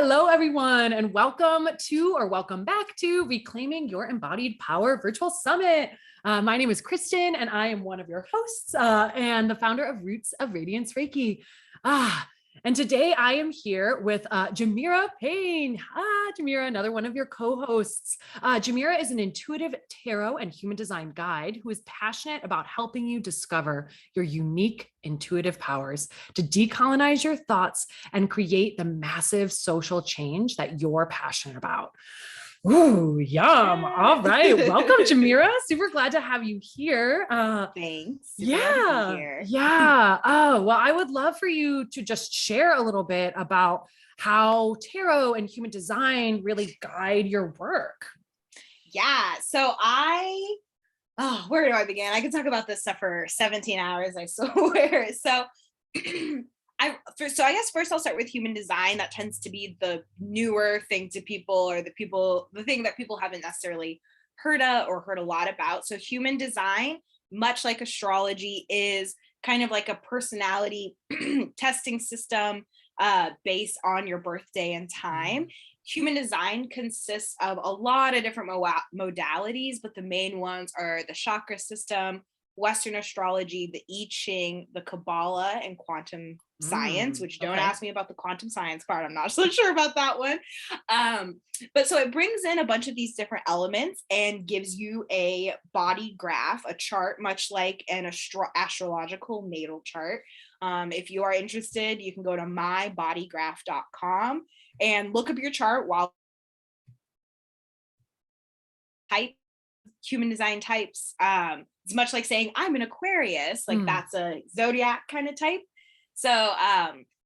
Hello, everyone, and welcome back to Reclaiming Your Embodied Power Virtual Summit. My name is Kristen, and I am one of your hosts and the founder of Roots of Radiance Reiki. And today I am here with Jemira Payne. Jemira, another one of your co-hosts. Jemira is an intuitive tarot and human design guide who is passionate about helping you discover your unique intuitive powers to decolonize your thoughts and create the massive social change that you're passionate about. Ooh, yum. All right. Welcome, Jemira. Super glad to have you here. Thanks. Yeah. Oh, well, I would love for you to just share a little bit about how tarot and human design really guide your work. Yeah. So where do I begin? I could talk about this stuff for 17 hours, I swear. So I guess first I'll start with human design. That tends to be the newer thing to people, or the thing that people haven't necessarily heard of or heard a lot about. So human design, much like astrology, is kind of like a personality testing system based on your birthday and time. Human design consists of a lot of different modalities, but the main ones are the chakra system, Western astrology, the I Ching, the Kabbalah, and quantum science, which don't ask me about the quantum science part. I'm not so sure about that one. But so it brings in a bunch of these different elements and gives you a body graph, a chart, much like an astrological natal chart. If you are interested, you can go to mybodygraph.com and look up your chart while type human design types. It's much like saying I'm an Aquarius, like that's a zodiac kind of type. So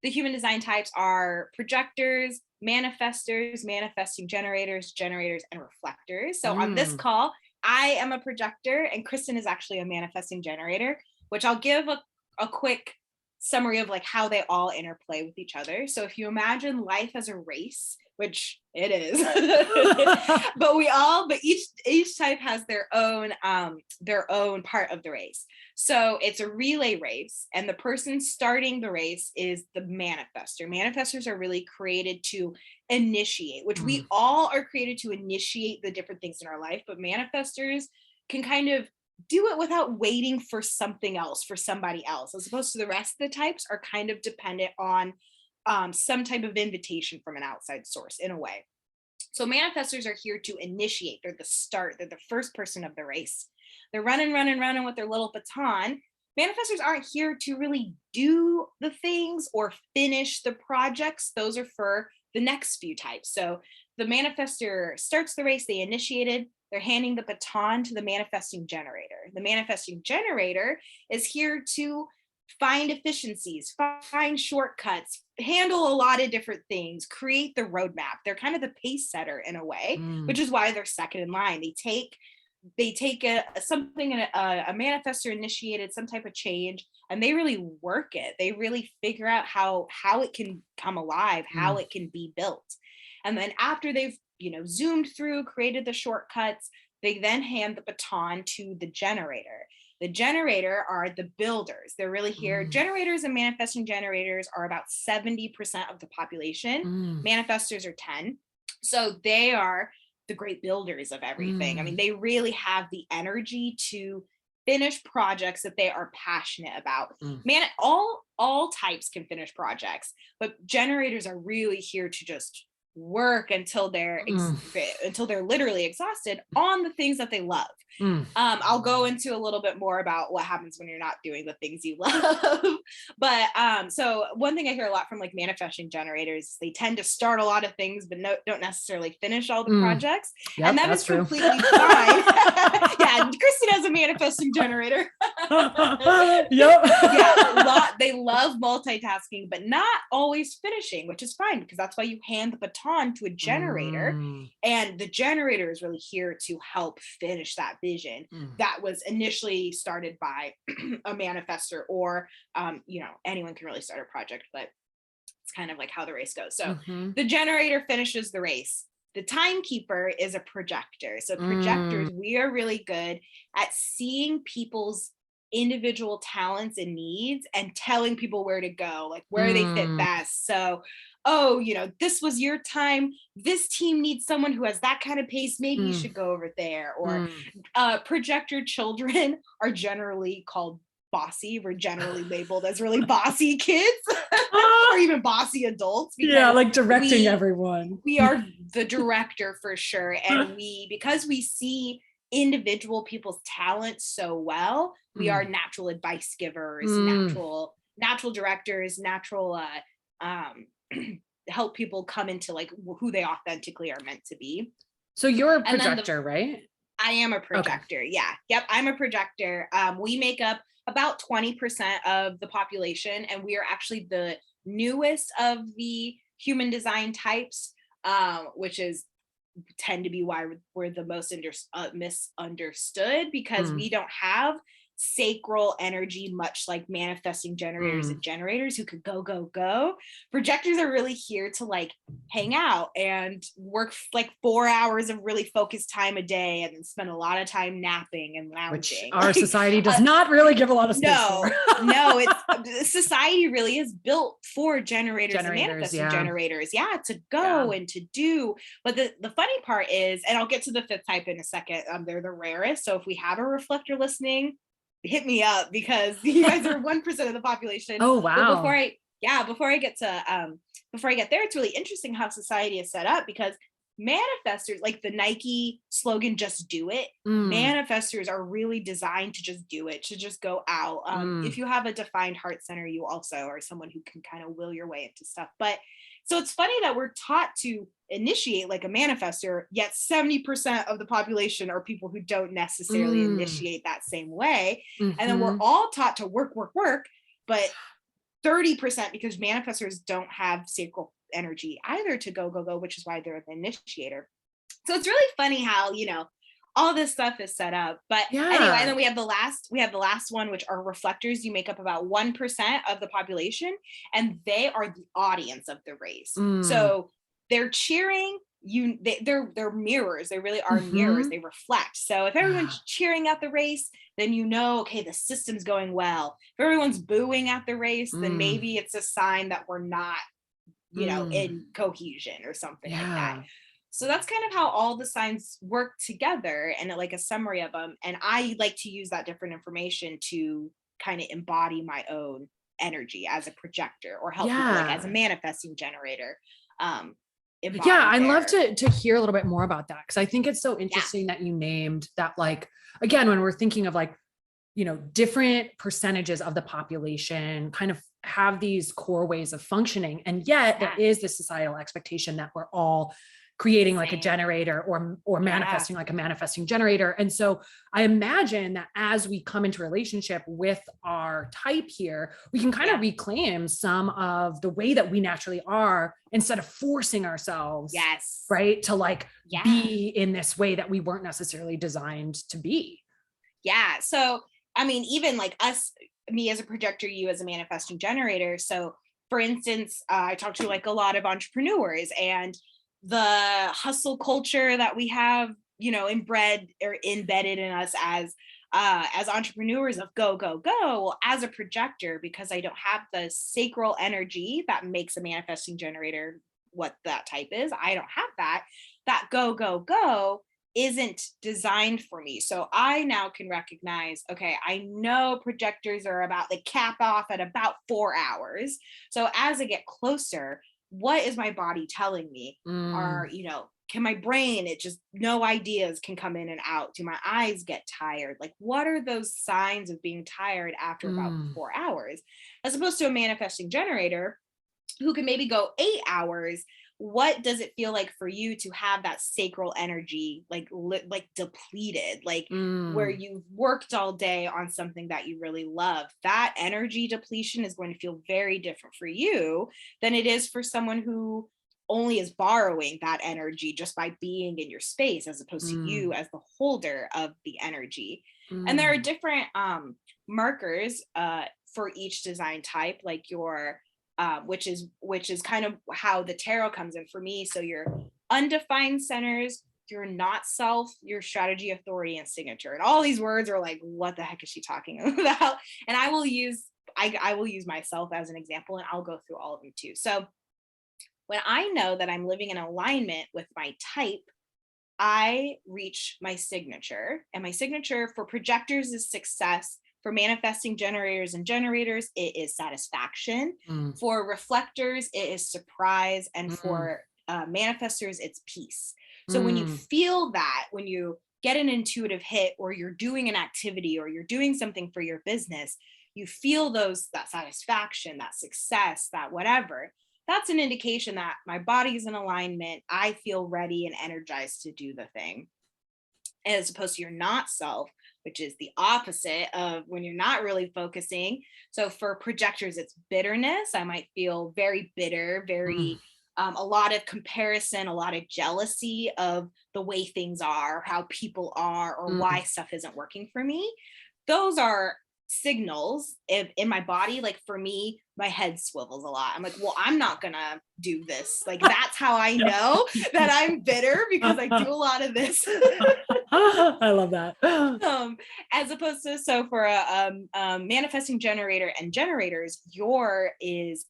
the human design types are projectors, manifestors, manifesting generators, and reflectors. So on this call, I am a projector and Kristen is actually a manifesting generator, which I'll give a quick summary of like how they all interplay with each other. So if you imagine life as a race, which it is, but each type has their own part of the race. So it's a relay race, and the person starting the race is the manifestor. Manifestors are really created to initiate, which we all are created to initiate the different things in our life, but manifestors can kind of do it without waiting for something else, for somebody else, as opposed to the rest of the types are kind of dependent on some type of invitation from an outside source in a way. So manifestors are here to initiate. They're the start. They're the first person of the race. They're running with their little baton. Manifestors aren't here to really do the things or finish the projects. Those are for the next few types. So the manifestor starts the race, they initiated, they're handing the baton to the manifesting generator. The manifesting generator is here to find efficiencies, find shortcuts, handle a lot of different things, create the roadmap. They're kind of the pace setter in a way, which is why they're second in line. They take a manifestor initiated some type of change, and they really work it. They really figure out how it can come alive, how it can be built. And then after they've zoomed through, created the shortcuts, they then hand the baton to the generator. The generator are the builders. They're really here. Generators and manifesting generators are about 70% of the population. Manifestors are 10. So they are the great builders of everything. I mean, they really have the energy to finish projects that they are passionate about. All types can finish projects, but generators are really here to just work until they're literally exhausted on the things that they love. I'll go into a little bit more about what happens when you're not doing the things you love. But so one thing I hear a lot from like manifesting generators, they tend to start a lot of things, but don't necessarily finish all the projects. Yep, and that is completely fine. Yeah, Kristen has a manifesting generator. They love multitasking, but not always finishing, which is fine, because that's why you hand the baton to a generator, and the generator is really here to help finish that vision that was initially started by a manifestor, or anyone can really start a project, but it's kind of like how the race goes. So the generator finishes the race. The timekeeper is a projector. So projectors, we are really good at seeing people's individual talents and needs and telling people where to go, like where they fit best. So oh, this was your time. This team needs someone who has that kind of pace. Maybe you Mm, should go over there. Or mm. projector children are generally called bossy. We're generally labeled as really bossy kids or Ah, even bossy adults yeah, because like directing we everyone. we are the director for sure. And because we see individual people's talents so well, we are Mm, natural advice givers, mm. natural directors, natural um help people come into like who they authentically are meant to be. So you're a And then projector, right? I am a Okay. projector. Yeah. Yep. I'm a projector. We make up about 20% of the population, and we are actually the newest of the human design types, which is tend to be why we're the most misunderstood, because Mm, we don't have sacral energy, much like manifesting generators mm. and generators who could go. Projectors are really here to like hang out and work like 4 hours of really focused time a day, and then spend a lot of time napping and Which lounging. our Like, society does not really give a lot of space for. no, it's society really is built for generators and Generators, manifesting yeah. generators. Yeah, to Yeah. go and to do. But the funny part is, and I'll get to the fifth type in a second, they're the rarest. So if we have a reflector listening, hit me up, because you guys are 1% of the population. Oh, But wow. before I get to before I get there, it's really interesting how society is set up, because manifestors, like the Nike slogan, just do it. Mm, Manifestors are really designed to just do it, to just go out. If mm. you have a defined heart center, you also are someone who can kind of will your way into stuff. But so it's funny that we're taught to initiate like a manifestor, yet 70% of the population are people who don't necessarily Mm, initiate that same way. And then we're mhm. all taught to work, but 30%, because manifestors don't have sacral energy either to go, which is why they're the initiator. So it's really funny how, all this stuff is set up. But anyway, and Yeah. then we have the last one, which are reflectors. You make up about 1% of the population, and they are the audience of the race. Mm, So they're cheering you. They're mirrors. They really are mirrors. mhm. They reflect. So if Yeah. everyone's cheering at the race, then okay, the system's going well. If everyone's booing at the race, then Mm, maybe it's a sign that we're not, mm. in cohesion or something like that. Yeah. So that's kind of how all the signs work together, and like a summary of them. And I like to use that different information to kind of embody my own energy as a projector, or help people like as a Yeah. manifesting generator um Yeah, embody I'd love their. to hear a little bit more about that, because I think it's so Yeah. interesting that you named that, like, again, when we're thinking of like, different percentages of the population kind of have these core ways of functioning. And yet there Yeah. is this societal expectation that we're all creating like a Same. generator, or Yeah. manifesting like a manifesting generator. And so I imagine that as we come into relationship with our type here, we can kind of Yeah. reclaim some of the way that we naturally are, instead of forcing ourselves, Yes. right, to like Yeah. be in this way that we weren't necessarily designed to be. Yeah. So, I mean, even like me as a projector, you as a manifesting generator. So, for instance, I talk to like a lot of entrepreneurs, and the hustle culture that we have, inbred or embedded in us as entrepreneurs of go. Well, as a projector, because I don't have the sacral energy that makes a manifesting generator what that type is, I don't have that. That go isn't designed for me. So I now can recognize, okay, I know projectors are about, they cap off at about 4 hours. So as I get closer, what is my body telling me? Mm, Are, can my brain, it just, no ideas can come in and out? Do my eyes get tired? Like, what are those signs of being tired after about mm. 4 hours? As opposed to a manifesting generator who can maybe go 8 hours. What does it feel like for you to have that sacral energy like depleted, like where Mm, you've worked all day on something that you really love? That energy depletion is going to feel very different for you than it is for someone who only is borrowing that energy just by being in your space, as opposed to you mm, as the holder of the energy. And there are mm, different markers for each design type, like your which is kind of how the tarot comes in for me. So your undefined centers, your not self, your strategy, authority, and signature. And all these words are like, what the heck is she talking about? And I will use myself as an example, and I'll go through all of them too. So When I know that I'm living in alignment with my type, I reach my signature. And my signature for projectors is success. For manifesting generators and generators, it is satisfaction. Mm, For reflectors, it is surprise. And mm, for manifestors, it's peace. So when you mm, feel that, when you get an intuitive hit, or you're doing an activity, or you're doing something for your business, you feel that satisfaction, that success, that whatever, that's an indication that my body's in alignment. I feel ready and energized to do the thing. As opposed to your not self, which is the opposite of when you're not really focusing. So for projectors, it's bitterness. I might feel very bitter, mm, very a lot of comparison, a lot of jealousy of the way things are, how people are, or why mm. stuff isn't working for me. Those are signals in my body. Like for me, my head swivels a lot. I'm like, well, I'm not gonna do this. Like that's how I know that I'm bitter, because I do a lot of this. I love that. As opposed to, so for a manifesting generator and generators, your is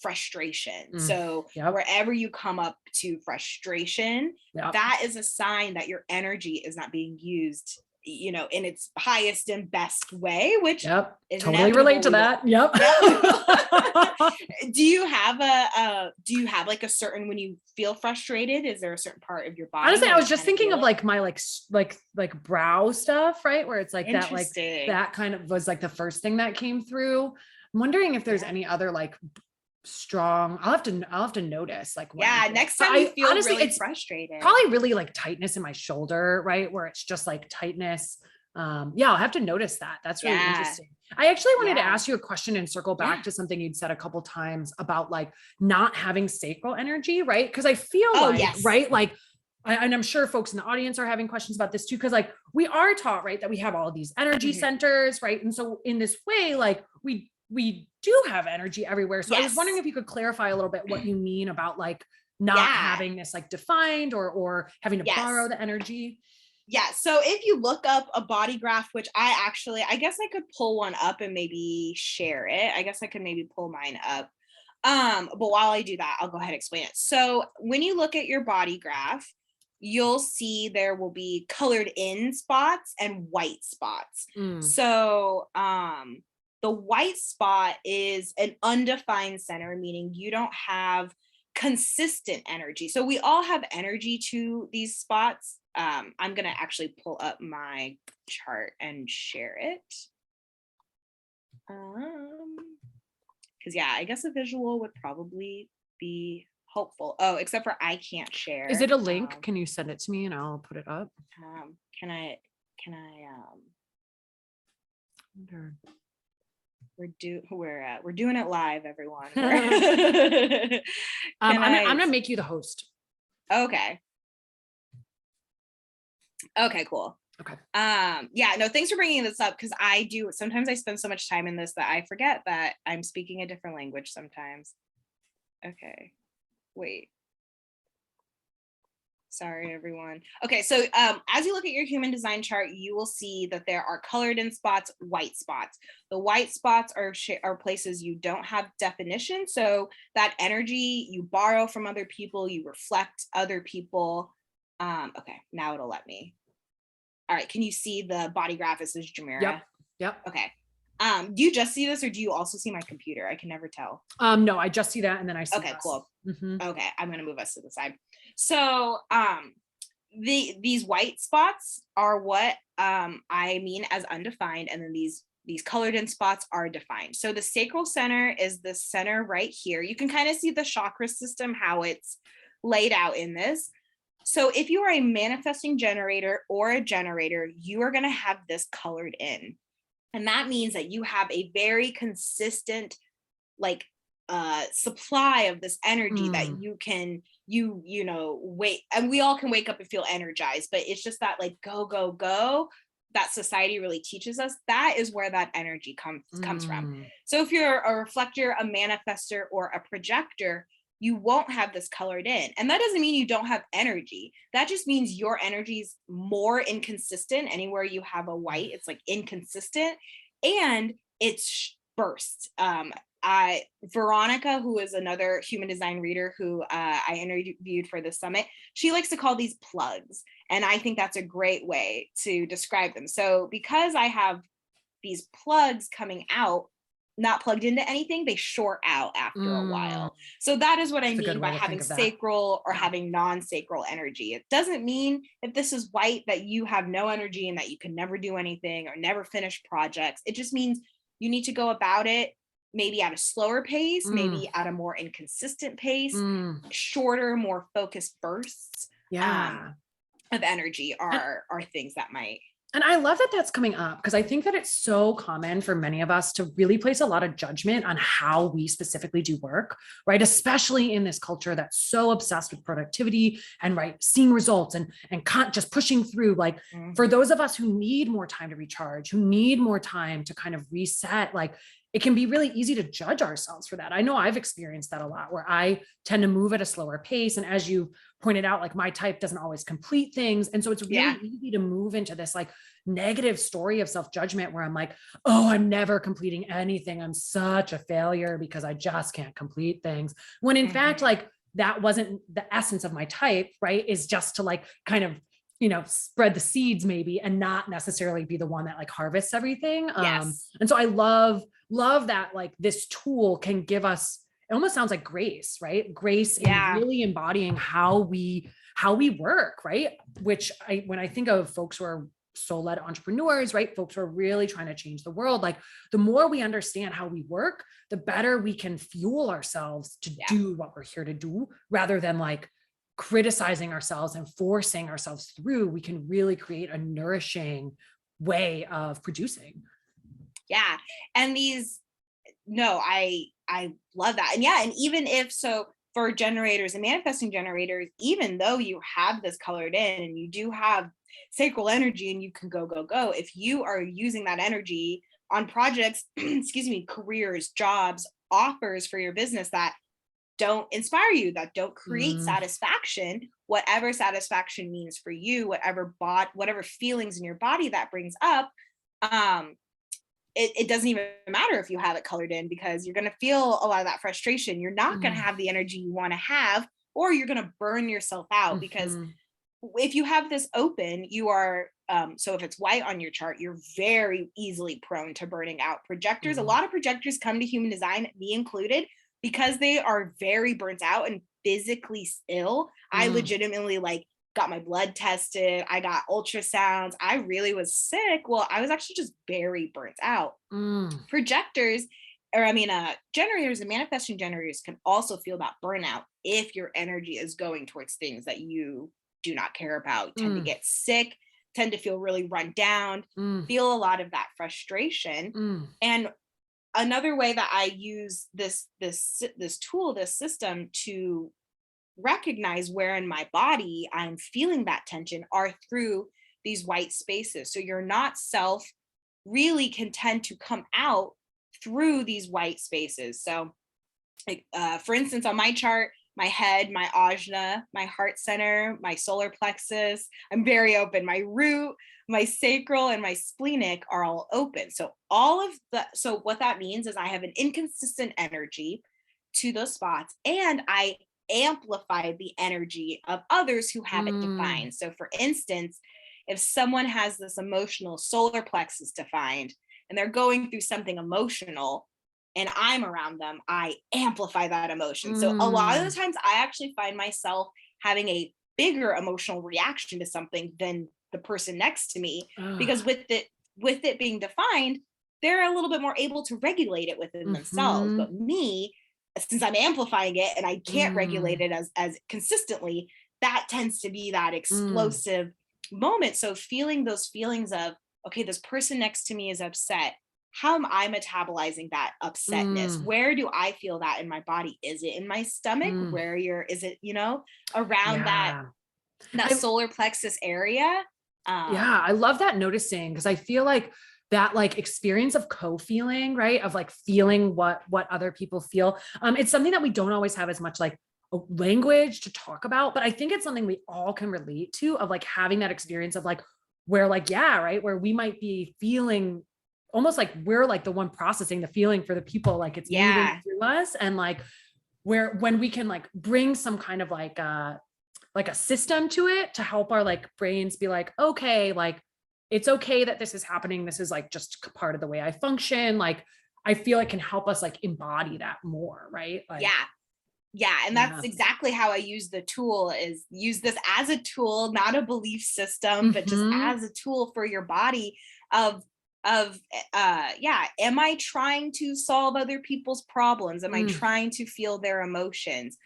frustration. Mm, So yep, wherever you come up to frustration, yep, that is a sign that your energy is not being used, in its highest and best way, which yep. is Totally relate inevitable. to that. Yep. Yep. Do you have like a certain, when you feel frustrated, is there a certain part of your body Honestly, where I you was just kind of thinking feel of it? like my like brow stuff, right? Where it's like Interesting. that kind of was like the first thing that came through. I'm wondering if there's Yeah. any other like strong, I'll have to notice like when I'm Yeah, feeling. next So time you I feel honestly, really it's frustrated. probably really like tightness in my shoulder, right? Where it's just like tightness. Yeah, I'll have to notice that. That's really Yeah. interesting. I actually wanted to Yeah. ask you a question and circle Yeah. back to something you'd said a couple times about like not having sacral energy, right? Because I feel Oh, like, yes. right, like, and I'm sure folks in the audience are having questions about this too, because like we are taught, right, that we have all these energy Mhm. centers, right? And so in this way, like we do have energy everywhere. So I was wondering Yes. if you could clarify a little bit what you mean about like not Yeah. having this like defined or having to borrow Yes. the energy. Yeah. So if you look up a body graph, which I guess I could pull one up and maybe share it. I guess I could maybe pull mine up. But while I do that, I'll go ahead and explain it. So when you look at your body graph, you'll see there will be colored in spots and white spots. Mm, So the white spot is an undefined center, meaning you don't have consistent energy. So we all have energy to these spots. I'm gonna actually pull up my chart and share it. Because yeah, I guess a visual would probably be helpful. Oh, except for I can't is it a share. link? Can you send it to me and I'll put it up? Can I? Can I? Wonder. We're doing it live, everyone. I'm Can I'm I? gonna make you the host. Okay. Okay. Cool. Okay. Yeah, no, thanks for bringing this up, because sometimes I spend so much time in this that I forget that I'm speaking a different language sometimes. Okay, wait, sorry everyone. Okay, so as you look at your human design chart, you will see that there are colored in spots, white spots. The white spots are places you don't have definition, so that energy you borrow from other people, you reflect other people. Okay, now it'll let me. All right, can you see the body graph? It says Jemira. Yep. Okay. Do you just see this, or do you also see my computer? I can never tell. No, I just see that and then I see Okay, us. cool. Mhm. Okay, I'm gonna move us to the side. So these white spots are what I mean as undefined, and then these colored in spots are defined. So the sacral center is the center right here. You can kind of see the chakra system, how it's laid out in this. So if you are a manifesting generator or a generator, you are going to have this colored in. And that means that you have a very consistent like supply of this energy that you can wait, and we all can wake up and feel energized, but it's just that like go that society really teaches us. That is where that energy comes from. So if you're a reflector, a manifester, or a projector, you won't have this colored in. And that doesn't mean you don't have energy. That just means your energy is more inconsistent. Anywhere you have a white, it's like inconsistent, and it's bursts. Veronica, who is another human design reader who I interviewed for the summit, she likes to call these plugs. And I think that's a great way to describe them. So because I have these plugs coming out, not plugged into anything, they short out after a while. So that is what I That's a good mean way by to having think of that. sacral or Yeah. having non-sacral energy. It doesn't mean if this is white that you have no energy and that you can never do anything or never finish projects. It just means you need to go about it maybe at a slower pace, maybe at a more inconsistent pace, shorter, more focused bursts Yeah. of energy are things that might. And I love that that's coming up, because I think that it's so common for many of us to really place a lot of judgment on how we specifically do work, right? Especially in this culture that's so obsessed with productivity and right, seeing results and just pushing through. Like for those of us who need more time to recharge, who need more time to kind of reset, like it can be really easy to judge ourselves for that. I know I've experienced that a lot, where I tend to move at a slower pace. And as you pointed out, like my type doesn't always complete things. And so it's really easy to move into this like negative story of self-judgment where I'm like, oh, I'm never completing anything. I'm such a failure because I just can't complete things. When in fact, like that wasn't the essence of my type, right? Is just to like kind of, you know, spread the seeds maybe and not necessarily be the one that like harvests everything. And so I love that like this tool can give us, it almost sounds like grace, right? Grace in really embodying how we work, right? Which when I think of folks who are soul-led entrepreneurs, right? Folks who are really trying to change the world. Like the more we understand how we work, the better we can fuel ourselves to do what we're here to do, rather than like criticizing ourselves and forcing ourselves through. We can really create a nourishing way of producing. Yeah. And I love that. And yeah, and even if so, for generators and manifesting generators, even though you have this colored in and you do have sacral energy and you can go, if you are using that energy on projects, excuse me, careers, jobs, offers for your business that don't inspire you, that don't create satisfaction, whatever satisfaction means for you, whatever feelings in your body that brings up, it doesn't even matter if you have it colored in, because you're going to feel a lot of that frustration. You're not going to have the energy you want to have, or you're going to burn yourself out, because if you have this open, you are, so if it's white on your chart, you're very easily prone to burning out. Projectors, a lot of projectors come to human design, me included, because they are very burnt out and physically ill. I legitimately like got my blood tested. I got ultrasounds. I really was sick. Well, I was actually just very burnt out. Projectors, generators and manifesting generators can also feel that burnout if your energy is going towards things that you do not care about. You tend to get sick, tend to feel really run down, feel a lot of that frustration. And another way that I use this tool, this system, to recognize where in my body I'm feeling that tension are through these white spaces. So you're not self really content to come out through these white spaces. So for instance, on my chart, my head, my ajna, my heart center, my solar plexus, I'm very open. My root, my sacral, and my splenic are all open. So so what that means is I have an inconsistent energy to those spots, and I amplify the energy of others who have it defined. So for instance, if someone has this emotional solar plexus defined and they're going through something emotional, and I'm around them, I amplify that emotion. So a lot of the times I actually find myself having a bigger emotional reaction to something than the person next to me, because with it being defined, they're a little bit more able to regulate it within themselves. But me, since I'm amplifying it and I can't regulate it as consistently, that tends to be that explosive moment. So feeling those feelings of, okay, this person next to me is upset. How am I metabolizing that upsetness? Where do I feel that in my body? Is it in my stomach? Is it, around that solar plexus area? I love that noticing, because I feel like that like experience of co-feeling, right? Of like feeling what other people feel. It's something that we don't always have as much like a language to talk about, but I think it's something we all can relate to, of like having that experience of like, where like, right, where we might be feeling almost like we're like the one processing the feeling for the people, like it's moving Yeah. through us. And like when we can like bring some kind of like a system to it to help our like brains be like, okay, like it's okay that this is happening. This is like just part of the way I function. Like I feel it can help us like embody that more, right? Like, Yeah. Yeah. And yeah. that's exactly how I use the tool, is use this as a tool, not a belief system, but just Mhm. as a tool for your body of yeah, am I trying to solve other people's problems? Am I Mm. trying to feel their emotions?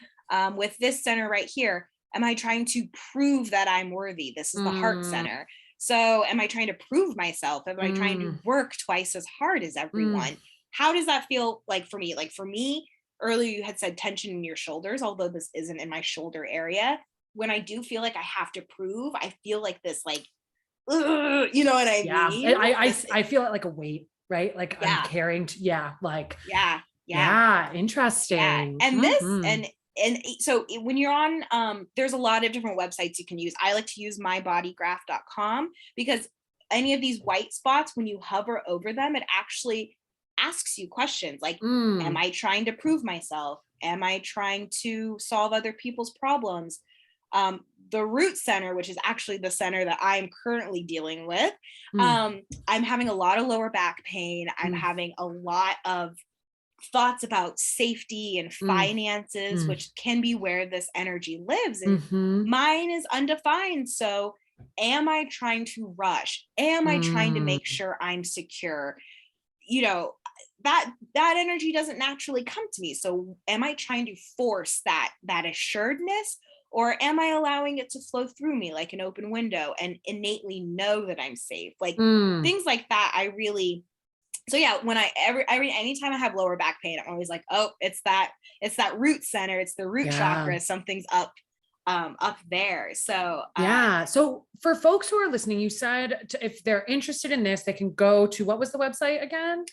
With this center right here, am I trying to prove that I'm worthy? This is the heart Mm. center. So am I trying to prove myself? Am I trying to Mm. work twice as hard as Mm. everyone? How does that feel like for me? Like for me, earlier you had said tension in your shoulders, although this isn't in my shoulder area. When I do feel like I have to prove, I feel like this, like, ugh, you know what I Yeah. mean? I feel it like a weight, right? Like I'm Yeah, carrying, yeah, like, yeah, yeah, yeah, yeah. interesting. And this, Mhm. so when you're on, there's a lot of different websites you can use. I like to use mybodygraph.com, because any of these white spots, when you hover over them, it actually asks you questions like, am Mm. I trying to prove myself? Am I trying to solve other people's problems? The root center, which is actually the center that I'm currently dealing with, Mm. I'm having a lot of lower back pain. I'm Mm. having a lot of thoughts about safety and Mm. finances, Mm. which can be where this energy lives. And Mhm. mine is undefined. So, am I trying to rush? Am I trying to Mm. make sure I'm secure? You know, that energy doesn't naturally come to me. So, am I trying to force that assuredness? Or am I allowing it to flow through me like an open window and innately know that I'm safe? Like Mm. things like that, I really, so yeah, when anytime I have lower back pain, I'm always like, oh, it's that root center, it's the root Yeah. chakra, something's up there. So Yeah. So for folks who are listening, you said if they're interested in this, they can go to, what was the website again?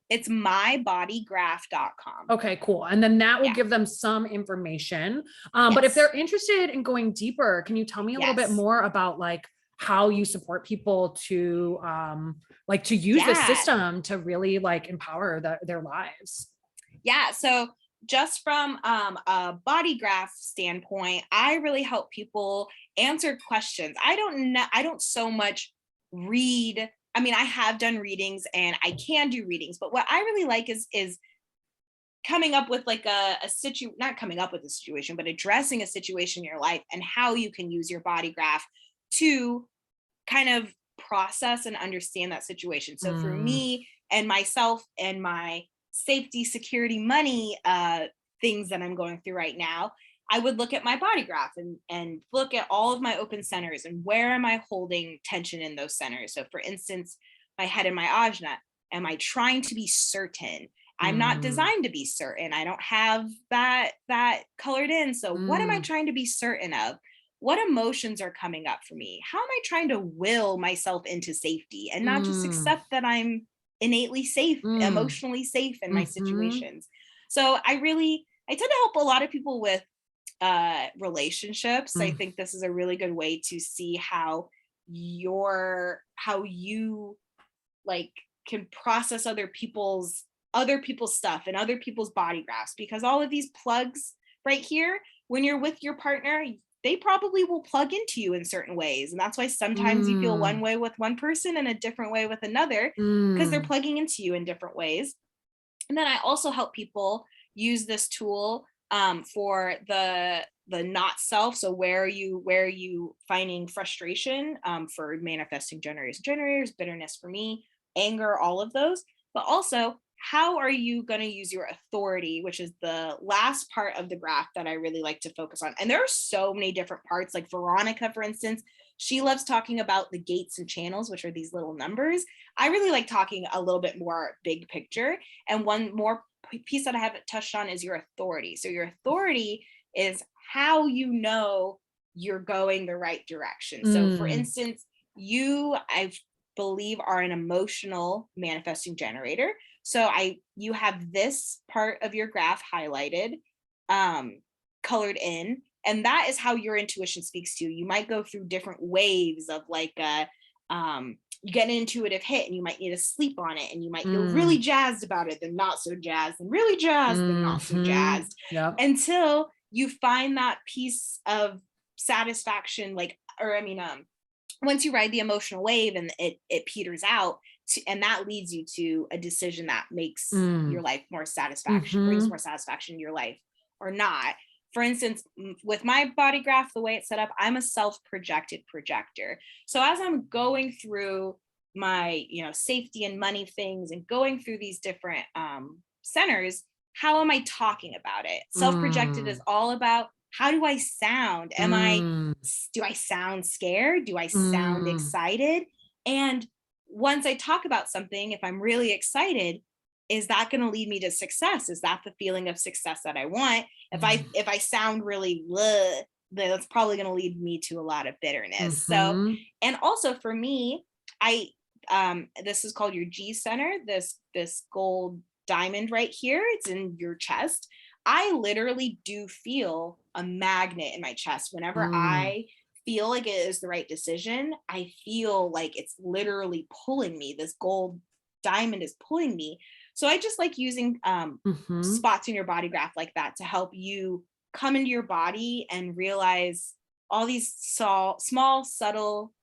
it's mybodygraph.com. Okay, cool. And then that will Yeah. give them some information. But if Yes. they're interested in going deeper, can you tell me a little bit Yes. more about like how you support people to like to use this Yeah. system to really like empower their lives? Yeah. So just from a body graph standpoint, I really help people answer questions. I don't so much read. I mean, I have done readings and I can do readings, but what I really like is coming up with like a situ not coming up with a situation, but addressing a situation in your life and how you can use your body graph to kind of process and understand that situation. So for Mm. me and myself and my safety, security, money things that I'm going through right now, I would look at my body graph and look at all of my open centers and where am I holding tension in those centers. So for instance, my head and my ajna, am I trying to be certain? I'm not Mm. designed to be certain. I don't have that colored in. So what am I Mm. trying to be certain of? What emotions are coming up for me? How am I trying to will myself into safety and not just Mm. accept that I'm innately safe, Mm. emotionally safe in my Mhm. situations? So I tend to help a lot of people with relationships. I Mm. think this is a really good way to see how you like can process other people's stuff and other people's body graphs, because all of these plugs right here, when you're with your partner, they probably will plug into you in certain ways, and that's why sometimes you feel Mm. one way with one person and a different way with another, because they're Mm. plugging into you in different ways. And then I also help people use this tool for the not self. So where are you finding frustration, for manifesting generators, bitterness for me, anger, all of those. But also, how are you going to use your authority, which is the last part of the graph that I really like to focus on. And there are so many different parts. Like Veronica, for instance, she loves talking about the gates and channels, which are these little numbers. I really like talking a little bit more big picture. And one more piece that I haven't touched on is your authority. So your authority is how you know you're going the right direction. So for Mm. instance, I believe, are an emotional manifesting generator. So you have this part of your graph highlighted, um, colored in, and that is how your intuition speaks to you. You might go through different waves of like you get an intuitive hit and you might need to sleep on it, and you might feel really jazzed about it, then not so jazzed, and really jazzed, then not so jazzed, until you find that piece of satisfaction, like, or I mean, once you ride the emotional wave and it peters out, and that leads you to a decision that makes your life more satisfaction, brings more satisfaction in your life or not. For instance, with my body graph, the way it's set up, I'm a self-projected projector. So as I'm going through my, safety and money things and going through these different centers, how am I talking about it? Self-projected is all about, how do I sound? Do I sound scared? Do I sound excited? And once I talk about something, if I'm really excited, is that going to lead me to success? Is that the feeling of success that I want? If I sound really bleh, then that's probably going to lead me to a lot of bitterness. So, and also for me, this is called your G center, this gold diamond right here. It's in your chest. I literally do feel a magnet in my chest. Whenever I feel like it is the right decision, I feel like it's literally pulling me. This gold diamond is pulling me. So I just like using spots in your body graph like that to help you come into your body and realize all these small, subtle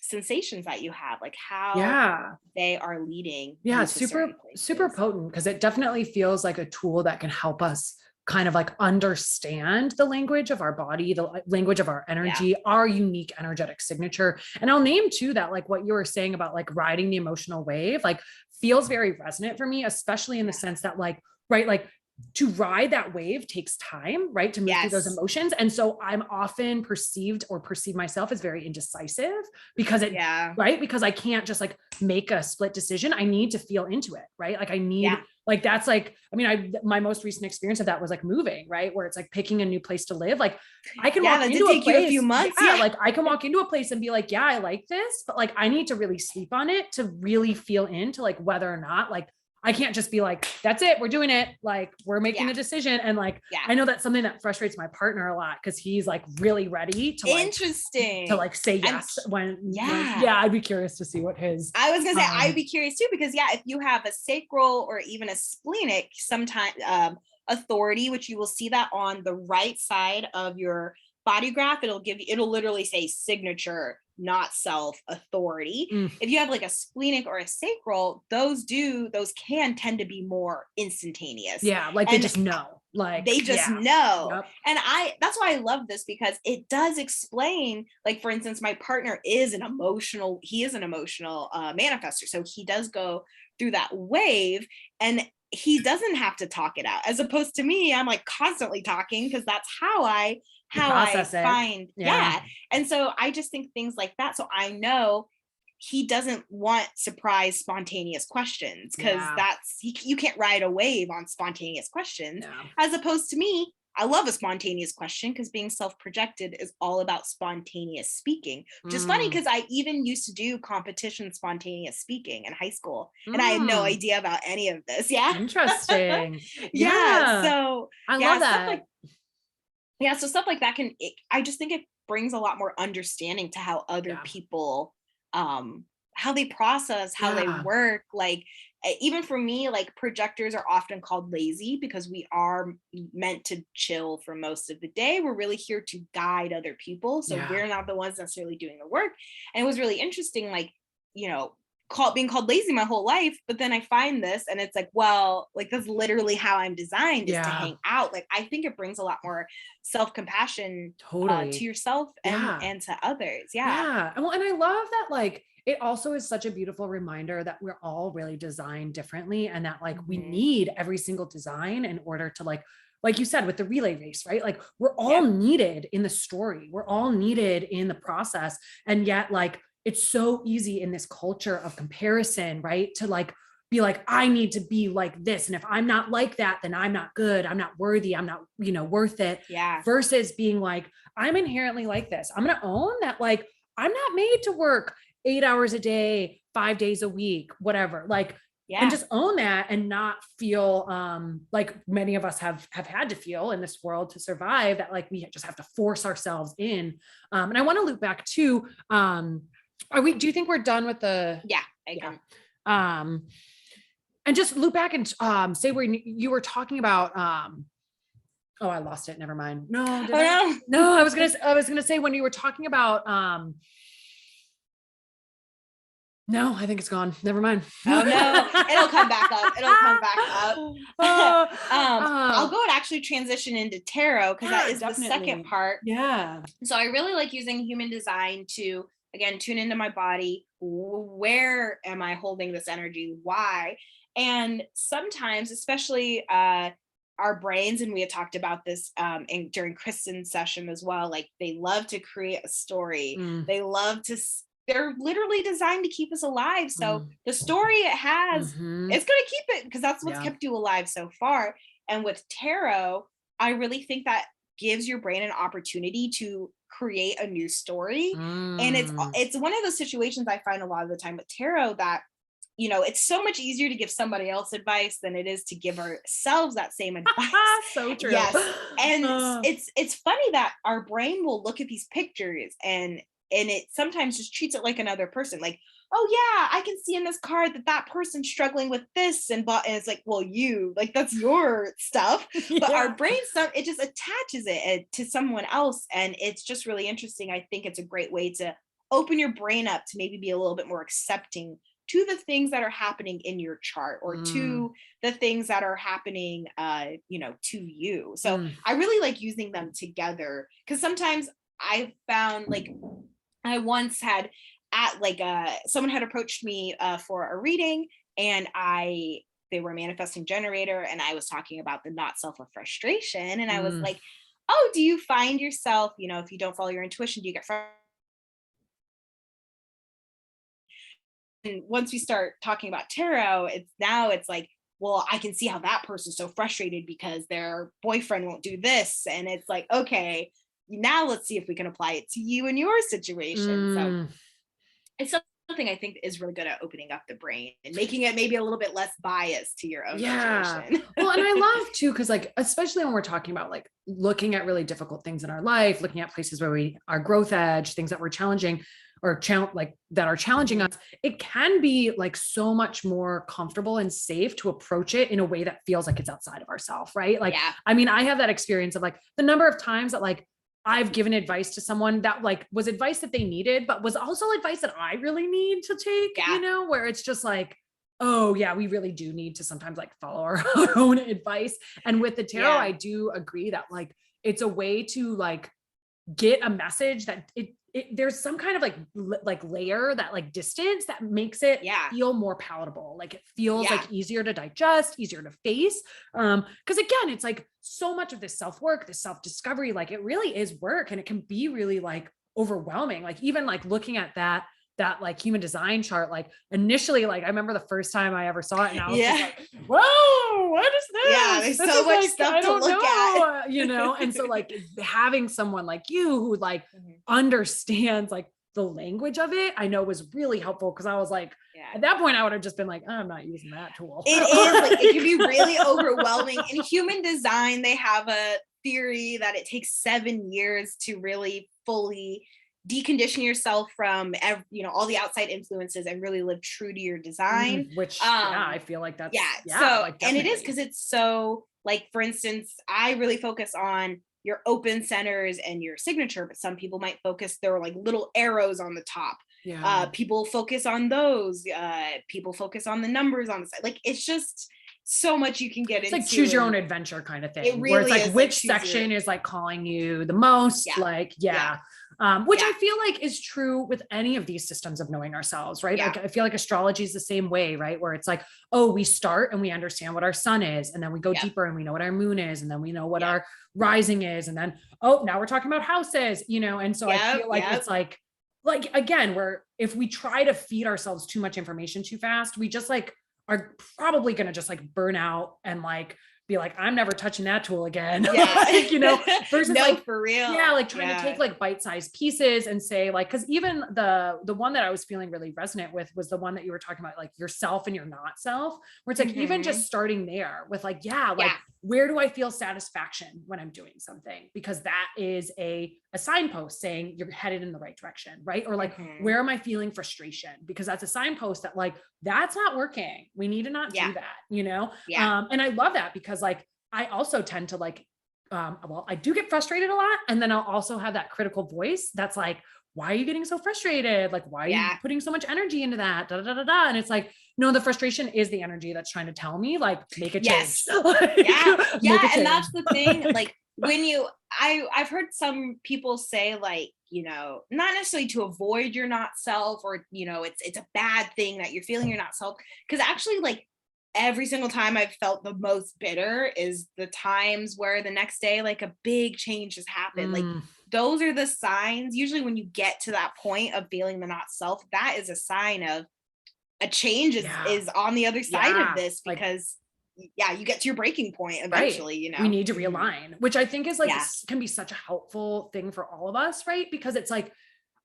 sensations that you have, like how they are leading. Yeah, super potent, because it definitely feels like a tool that can help us kind of like understand the language of our body, the language of our energy, our unique energetic signature. And I'll name too that, like what you were saying about like riding the emotional wave, like feels very resonant for me, especially in the sense that like, right, like to ride that wave takes time, right? To move through those emotions. And so I'm often perceive myself as very indecisive because right? Because I can't just like make a split decision. I need to feel into it, right? Like I need, like, that's like, I mean, my most recent experience of that was like moving, right? Where it's like picking a new place to live. Like I can walk into a place, a few months. Like I can walk into a place and be like, yeah, I like this, but like, I need to really sleep on it to really feel into like whether or not, like, I can't just be like, that's it, we're doing it. Like we're making the decision. And like, I know that's something that frustrates my partner a lot, because he's like really ready to like, to like say yes when I'd be curious to see what his, I was gonna say, I would be curious too, because if you have a sacral or even a splenic, sometimes authority, which you will see that on the right side of your body graph, it'll literally say signature, not self, authority. If you have like a splenic or a sacral, those can tend to be more instantaneous. Like they just know. Like they just know. And that's why I love this, because it does explain, like for instance, my partner is an emotional manifestor. So he does go through that wave and he doesn't have to talk it out, as opposed to me, I'm like constantly talking, because that's how I find. And so I just think things like that. So I know he doesn't want surprise spontaneous questions, because you can't ride a wave on spontaneous questions, as opposed to me. I love a spontaneous question, because being self-projected is all about spontaneous speaking, which is funny, because I even used to do competition spontaneous speaking in high school, and I had no idea about any of this. Interesting. So I love that. So stuff like that I just think it brings a lot more understanding to how other people, how they process, how they work. Like even for me, like projectors are often called lazy, because we are meant to chill for most of the day. We're really here to guide other people. So we're not the ones necessarily doing the work. And it was really interesting, like, being called lazy my whole life, but then I find this and it's like, well, like that's literally how I'm designed, is to hang out. Like I think it brings a lot more self-compassion to yourself and to others. Well, and I love that, like, it also is such a beautiful reminder that we're all really designed differently, and that like we need every single design in order to like you said with the relay race, right? Like we're all needed in the story, we're all needed in the process. And yet like it's so easy in this culture of comparison, right? To like be like, I need to be like this. And if I'm not like that, then I'm not good. I'm not worthy. I'm not, worth it. Versus being like, I'm inherently like this. I'm going to own that. Like, I'm not made to work 8 hours a day, 5 days a week, whatever. Like, and just own that, and not feel like many of us have had to feel in this world to survive, that like we just have to force ourselves in. And I want to loop back to do you think we're done with the, Yeah, I agree. And just loop back and say where you were talking about, oh, I lost it. Never mind. No, did I? No, I was gonna say when you were talking about, no, I think it's gone. Never mind. Oh no, it'll come back up. It'll come back up. I'll go and actually transition into tarot because that is definitely the second part. Yeah. So I really like using human design to, again, tune into my body. Where am I holding this energy? Why? And sometimes, especially our brains, and we had talked about this during Kristen's session as well, like they love to create a story. They love to, they're literally designed to keep us alive. So the story it has, it's going to keep it because that's what's kept you alive so far. And with tarot, I really think that gives your brain an opportunity to create a new story. And it's one of those situations I find a lot of the time with tarot that, you know, it's so much easier to give somebody else advice than it is to give ourselves that same advice. So true. Yes. And it's funny that our brain will look at these pictures and it sometimes just treats it like another person. Like, oh yeah, I can see in this card that person's struggling with this, and it's like, well, like that's your stuff. But our brain stuff, it just attaches it to someone else, and it's just really interesting. I think it's a great way to open your brain up to maybe be a little bit more accepting to the things that are happening in your chart, or to the things that are happening, you know, to you. So I really like using them together, because sometimes I've found, like, I once had someone had approached me for a reading, and they were a manifesting generator, and I was talking about the not self of frustration, and I was like, oh, do you find yourself, you know, if you don't follow your intuition, do you get frustrated? And once we start talking about tarot, it's like, well, I can see how that person's so frustrated because their boyfriend won't do this, and it's like, okay, now let's see if we can apply it to you and your situation. So it's something I think is really good at opening up the brain and making it maybe a little bit less biased to your own situation. Well, and I love too, because like, especially when we're talking about like looking at really difficult things in our life, looking at places where our growth edge, things that we're challenging or like that are challenging us, it can be like so much more comfortable and safe to approach it in a way that feels like it's outside of ourselves, right? Like, I mean, I have that experience of like the number of times that like I've given advice to someone that like was advice that they needed, but was also advice that I really need to take, you know, where it's just like, oh yeah, we really do need to sometimes like follow our own advice. And with the tarot, I do agree that like, it's a way to like get a message that there's some kind of like layer, that like distance that makes it feel more palatable. Like it feels like easier to digest, easier to face. Cause again, it's like so much of this self-work, this self-discovery, like it really is work, and it can be really like overwhelming. Like even like looking at that like human design chart, like initially, like I remember the first time I ever saw it, and I was just like, whoa, what is this? Yeah, there's so much like, stuff to look at, you know? And so like having someone like you who like understands like the language of it, I know was really helpful, because I was like, at that point I would have just been like, oh, I'm not using that tool. It is like, it can be really overwhelming. In human design, they have a theory that it takes 7 years to really fully decondition yourself from you know, all the outside influences and really live true to your design. Which I feel like that's so like, and it is, because it's so, like, for instance, I really focus on your open centers and your signature, but some people might focus, there are like little arrows on the top. People focus on those, people focus on the numbers on the side. Like, it's just so much you can get into. It's like choose your own adventure kind of thing. It really where it's like is which section is like calling you the most. Like, which I feel like is true with any of these systems of knowing ourselves, right? Like, I feel like astrology is the same way, right? Where it's like, oh, we start and we understand what our sun is, and then we go deeper and we know what our moon is, and then we know what our rising is, and then, oh, now we're talking about houses, you know? And so I feel like it's like again, where if we try to feed ourselves too much information too fast, we just like are probably going to just like burn out and like be like, I'm never touching that tool again. Like, you know, versus like, for real. Like trying to take like bite-sized pieces and say like, cause even the one that I was feeling really resonant with was the one that you were talking about, like yourself and your not self, where it's like, even just starting there with like, like where do I feel satisfaction when I'm doing something? Because that is a signpost saying you're headed in the right direction, right? Or like, where am I feeling frustration? Because that's a signpost that like, that's not working. We need to not do that, you know? And I love that because like, I also tend to like, well, I do get frustrated a lot. And then I'll also have that critical voice that's like, why are you getting so frustrated? Like, why are you putting so much energy into that? Da, da, da, da. And it's like, no, the frustration is the energy that's trying to tell me, like, make a change. Like, and that's the thing. Like when I've heard some people say like, you know, not necessarily to avoid your not self or, you know, it's a bad thing that you're feeling you're not self. Cause actually like every single time I've felt the most bitter is the times where the next day, like a big change has happened. Like those are the signs. Usually when you get to that point of feeling the not self, that is a sign of a change is on the other side of this because you get to your breaking point eventually, you know, we need to realign, which I think is like, can be such a helpful thing for all of us. Right. Because it's like,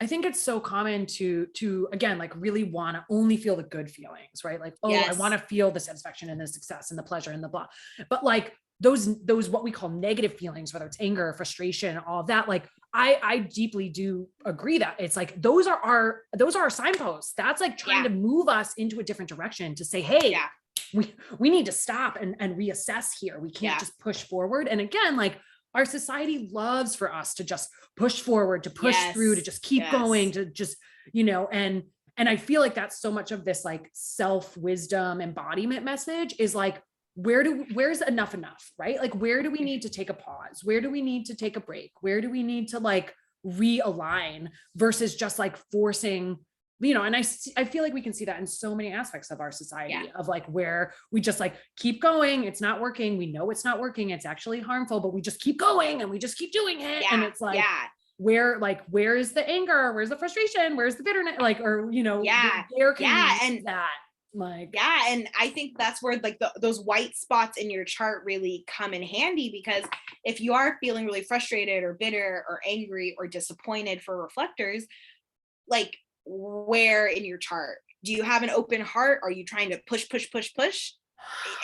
I think it's so common to again, like really want to only feel the good feelings, right? Like, oh, I want to feel the satisfaction and the success and the pleasure and the blah, but like those, what we call negative feelings, whether it's anger, frustration, all of that, like I deeply do agree that it's like, those are our signposts. That's like trying to move us into a different direction to say, hey, we need to stop and reassess here. We can't just push forward. And again, like our society loves for us to just push forward, to push through, to just keep going, to just, you know, and I feel like that's so much of this like self-wisdom embodiment message is like, where's enough, right? Like, where do we need to take a pause? Where do we need to take a break? Where do we need to like realign versus just like forcing, you know, and I feel like we can see that in so many aspects of our society of like, where we just like keep going. It's not working. We know it's not working. It's actually harmful, but we just keep going and we just keep doing it. And it's like, where is the anger? Where's the frustration? Where's the bitterness? Like, or, you know, where can we use that? Like, and I think that's where like those white spots in your chart really come in handy, because if you are feeling really frustrated or bitter or angry or disappointed for reflectors, like where in your chart do you have an open heart? Are you trying to push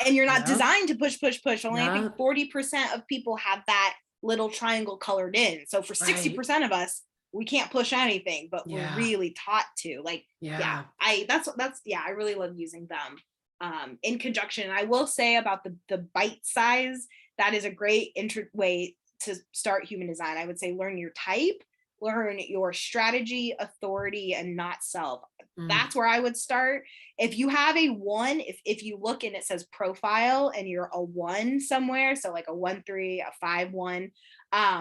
and you're not designed to push? Only I think 40% of people have that little triangle colored in. So for 60% of us, we can't push anything, but we're really taught to. Like, I really love using them in conjunction. And I will say about the bite size, that is a great way to start human design. I would say learn your type, learn your strategy, authority, and not self. That's where I would start. If you have a 1, if you look and it says profile and you're a 1 somewhere, so like a 1-3, a 5-1,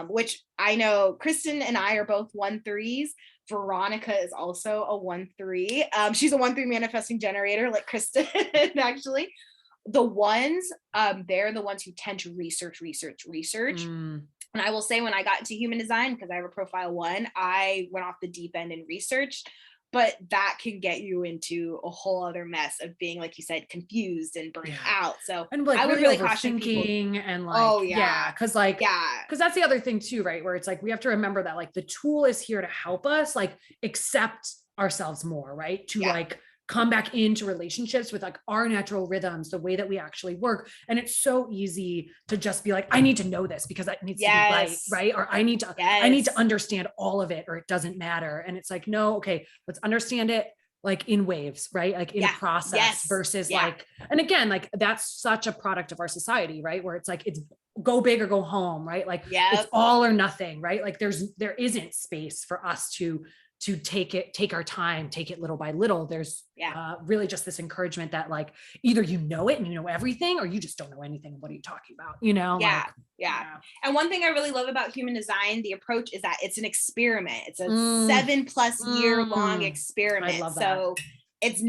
which I know Kristen and I are both 1-3s. Veronica is also a 1-3. She's a 1-3 manifesting generator, like Kristen, actually. The ones, they're the ones who tend to research. And I will say, when I got into human design, because I have a profile 1, I went off the deep end and researched, but that can get you into a whole other mess of being, like you said, confused and burnt out. So and like, I would really caution people. And like, because that's the other thing too, right? Where it's like, we have to remember that like the tool is here to help us like accept ourselves more, right? To like come back into relationships with like our natural rhythms, the way that we actually work. And it's so easy to just be like, I need to know this because that needs to be right? Or I need to understand all of it, or it doesn't matter. And it's like, no, okay, let's understand it like in waves, right? Like in process versus like, and again, like that's such a product of our society, right? Where it's like, it's go big or go home, right? Like it's all or nothing, right? Like there isn't space for us to take our time, take it little by little. There's really just this encouragement that like, either you know it and you know everything, or you just don't know anything. What are you talking about? You know? And one thing I really love about human design, the approach, is that it's an experiment. It's a 7+ year long experiment. I love that. So it's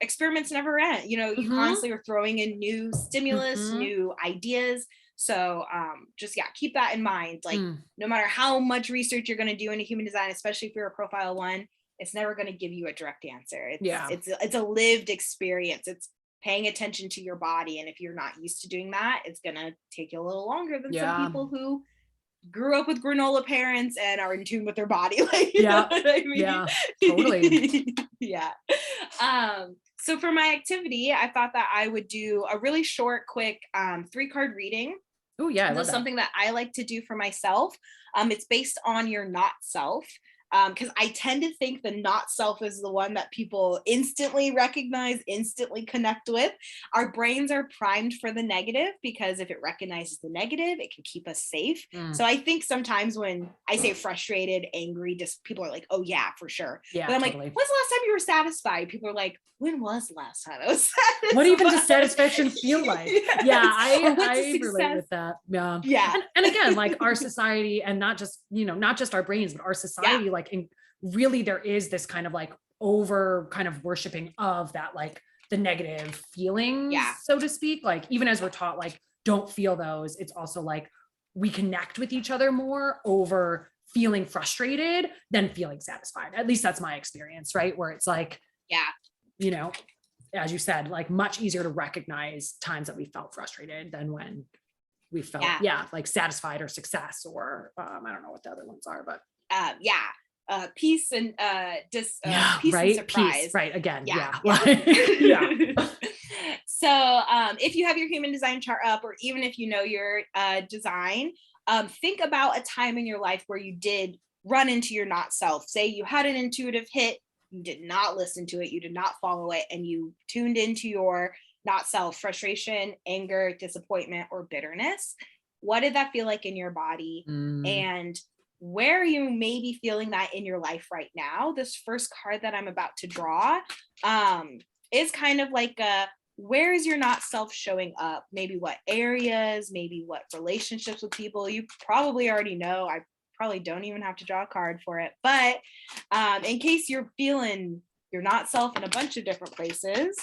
experiments never end. You know, you constantly are throwing in new stimulus, new ideas. So just keep that in mind. Like no matter how much research you're going to do into human design, especially if you're a profile 1, it's never going to give you a direct answer. It's a lived experience. It's paying attention to your body. And if you're not used to doing that, it's going to take you a little longer than some people who grew up with granola parents and are in tune with their body. Like, you Yeah. know what I mean? Yeah, totally. Yeah. So for my activity, I thought that I would do a really short, quick 3-card reading. Oh yeah, I This love is that. something that I like to do for myself. It's based on your not self. Because I tend to think the not self is the one that people instantly recognize, instantly connect with. Our brains are primed for the negative because if it recognizes the negative, it can keep us safe. So I think sometimes when I say frustrated, angry, just people are like, oh yeah, for sure. Yeah, But I'm totally. like, when's the last time you were satisfied? People are like, when was the last time I was satisfied? What even does satisfaction feel like? Yes. Yeah, Or what's I a relate success? with that. Yeah. Yeah. And again, like our society, and not just, not just our brains, but our society, like really there is this kind of like over kind of worshiping of that, like the negative feelings, so to speak. Like even as we're taught, like, don't feel those, it's also like we connect with each other more over feeling frustrated than feeling satisfied. At least that's my experience, right? Where it's like, as you said, like much easier to recognize times that we felt frustrated than when we felt, like satisfied or success, or I don't know what the other ones are, but peace and peace right, and surprise. peace, right, again, yeah. So if you have your human design chart up, or even if you know your design, think about a time in your life where you did run into your not self. Say you had an intuitive hit, you did not listen to it, you did not follow it, and you tuned into your not self, frustration, anger, disappointment, or bitterness. What did that feel like in your body? And where you may be feeling that in your life right now? This first card that I'm about to draw is kind of like where is your not self showing up? Maybe what areas, maybe what relationships with people. You probably already know. I probably don't even have to draw a card for it, but in case you're feeling your not self in a bunch of different places,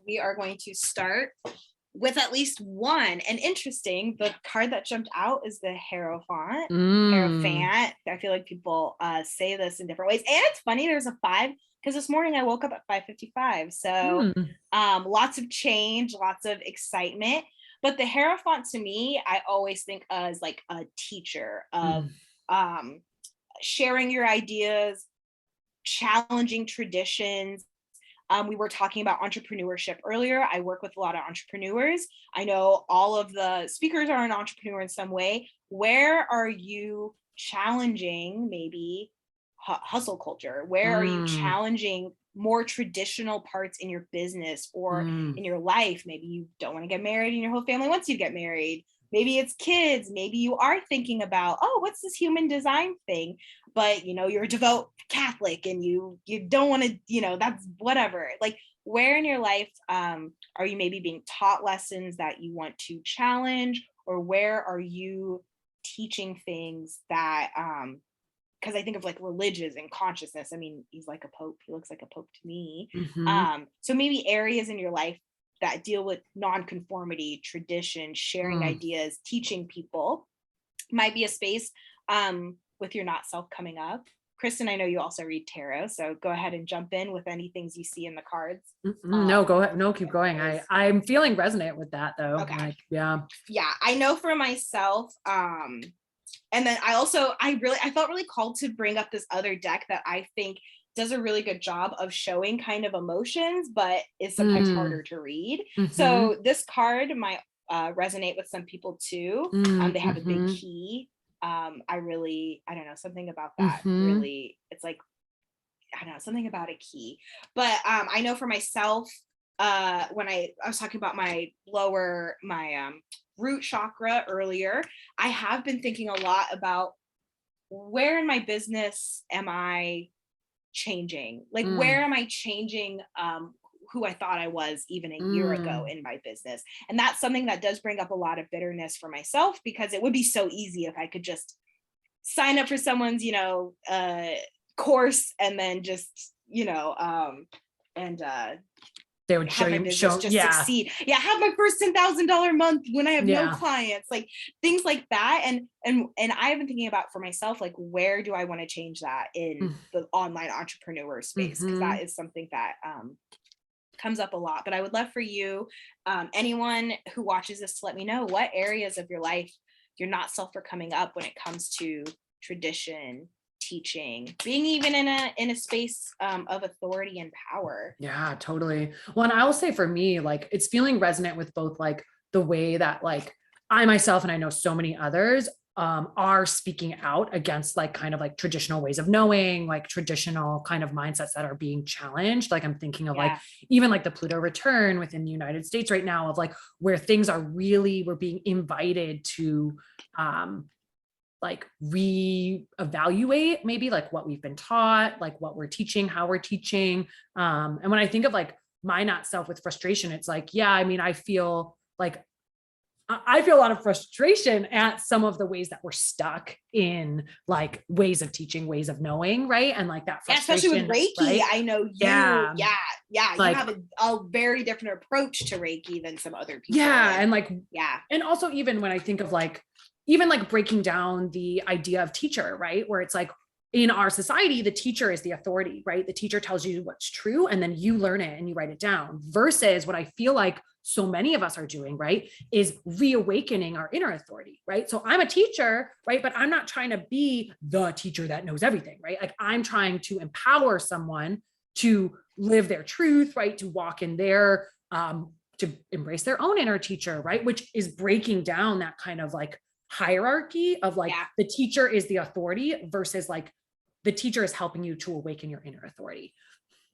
we are going to start with at least one. And interesting, the card that jumped out is the Hierophant. Hierophant. I feel like people say this in different ways. And it's funny, there's a 5, because this morning I woke up at 5:55. So lots of change, lots of excitement. But the Hierophant, to me, I always think as like a teacher of sharing your ideas, challenging traditions. We were talking about entrepreneurship earlier. I work with a lot of entrepreneurs. I know all of the speakers are an entrepreneur in some way. Where are you challenging maybe hustle culture? Where are you challenging more traditional parts in your business or in your life? Maybe you don't want to get married and your whole family wants you to get married. Maybe it's kids. Maybe you are thinking about, oh, what's this human design thing? But, you're a devout Catholic and you don't want to, that's whatever. Like, where in your life are you maybe being taught lessons that you want to challenge? Or where are you teaching things that, because I think of like religions and consciousness. I mean, he's like a pope. He looks like a pope to me. So maybe areas in your life that deal with nonconformity, tradition, sharing ideas, teaching people might be a space with your not self coming up. Kristen, I know you also read tarot, so go ahead and jump in with any things you see in the cards. No, go ahead. No, keep going. I'm feeling resonant with that though. Okay. Like, yeah, I know for myself, and then I felt really called to bring up this other deck that I think does a really good job of showing kind of emotions, but is sometimes harder to read. So this card might resonate with some people too. They have a big key. I don't know, something about that really, it's like, I don't know, something about a key. But I know for myself, when I was talking about my root chakra earlier, I have been thinking a lot about where in my business am I changing? Like, where am I changing who I thought I was even a year ago in my business? And that's something that does bring up a lot of bitterness for myself, because it would be so easy if I could just sign up for someone's, course and then just, they would show you succeed. Have my first $10,000 month when I have no clients, like things like that. And I've been thinking about for myself, like, where do I want to change that in the online entrepreneur space? Because that is something that comes up a lot. But I would love for you, anyone who watches this, to let me know what areas of your life you're not self for coming up when it comes to tradition, teaching, being even in a space of authority and power. Yeah, totally. Well, and I will say for me, like it's feeling resonant with both like the way that like I myself, and I know so many others are speaking out against like kind of like traditional ways of knowing, like traditional kind of mindsets that are being challenged. Like I'm thinking of like even like the Pluto return within the United States right now, of like where things are really, we're being invited to like reevaluate maybe like what we've been taught, like what we're teaching, how we're teaching. And when I think of like my not self with frustration, it's like, yeah, I mean, I feel a lot of frustration at some of the ways that we're stuck in like ways of teaching, ways of knowing, right? And like that frustration, especially with Reiki, right? I know you, Like, you have a very different approach to Reiki than some other people. And like, and also even when I think of like, even like breaking down the idea of teacher, right? Where it's like in our society, the teacher is the authority, right? The teacher tells you what's true and then you learn it and you write it down, versus what I feel like so many of us are doing, right, is reawakening our inner authority, right? So I'm a teacher, right? But I'm not trying to be the teacher that knows everything, right? Like I'm trying to empower someone to live their truth, right? To walk in their, to embrace their own inner teacher, right? Which is breaking down that kind of like hierarchy of like the teacher is the authority versus like the teacher is helping you to awaken your inner authority.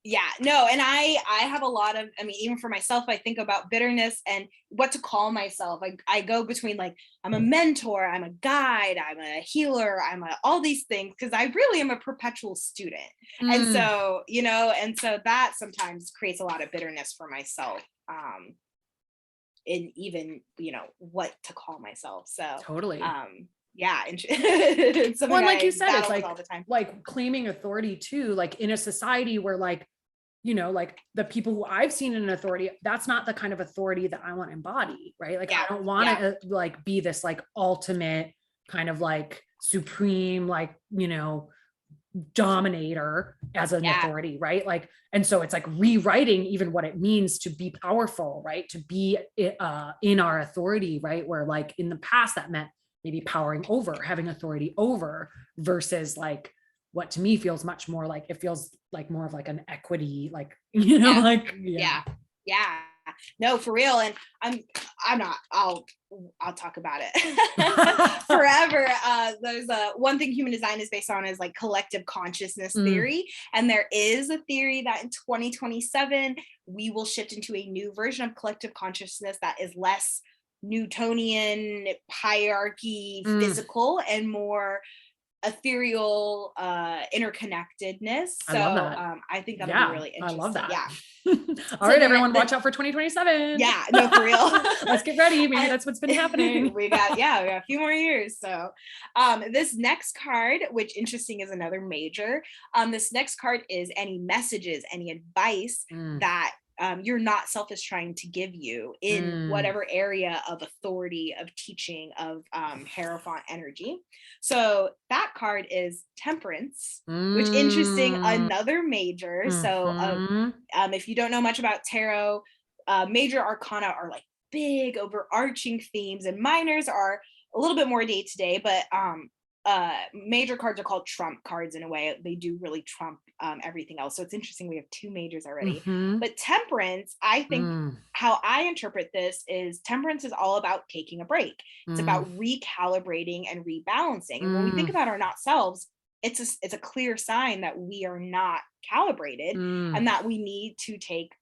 Yeah, no, and I have a lot of, I mean, even for myself, I think about bitterness and what to call myself. I go between like, I'm a mentor, I'm a guide, I'm a healer, all these things, because I really am a perpetual student. And so, you know, and so that sometimes creates a lot of bitterness for myself. In even, you know, what to call myself. So totally. Yeah. It's well, and like you said, it's like all the time. Like claiming authority too, like in a society where like, you know, like the people who I've seen in authority, that's not the kind of authority that I want to embody, right? Like I don't want to like be this like ultimate kind of like supreme, like, you know, dominator as an authority, right? Like, and so it's like rewriting even what it means to be powerful, right? To be in our authority, right? Where like in the past that meant maybe powering over, having authority over, versus like what to me feels much more like, it feels like more of like an equity, like, you know, like, no, for real. And I'm not, I'll talk about it forever. There's one thing human design is based on is like collective consciousness theory. And there is a theory that in 2027, we will shift into a new version of collective consciousness that is less Newtonian hierarchy, physical, and more ethereal interconnectedness. So I think that'll be really interesting. I love that. All right, everyone, watch out for 2027. Yeah, no, for real. Let's get ready. Maybe that's what's been happening. we got a few more years. So this next card, which interesting, is another major. This next card is any messages, any advice that your not self is trying to give you in whatever area of authority, of teaching, of Hierophant energy. So that card is Temperance, which interesting, another major. So if you don't know much about tarot, major arcana are like big overarching themes, and minors are a little bit more day to day, but major cards are called trump cards in a way. They do really trump everything else. So it's interesting, we have two majors already. But Temperance, I think how I interpret this is Temperance is all about taking a break. It's about recalibrating and rebalancing. And when we think about our not selves, it's a clear sign that we are not calibrated and that we need to take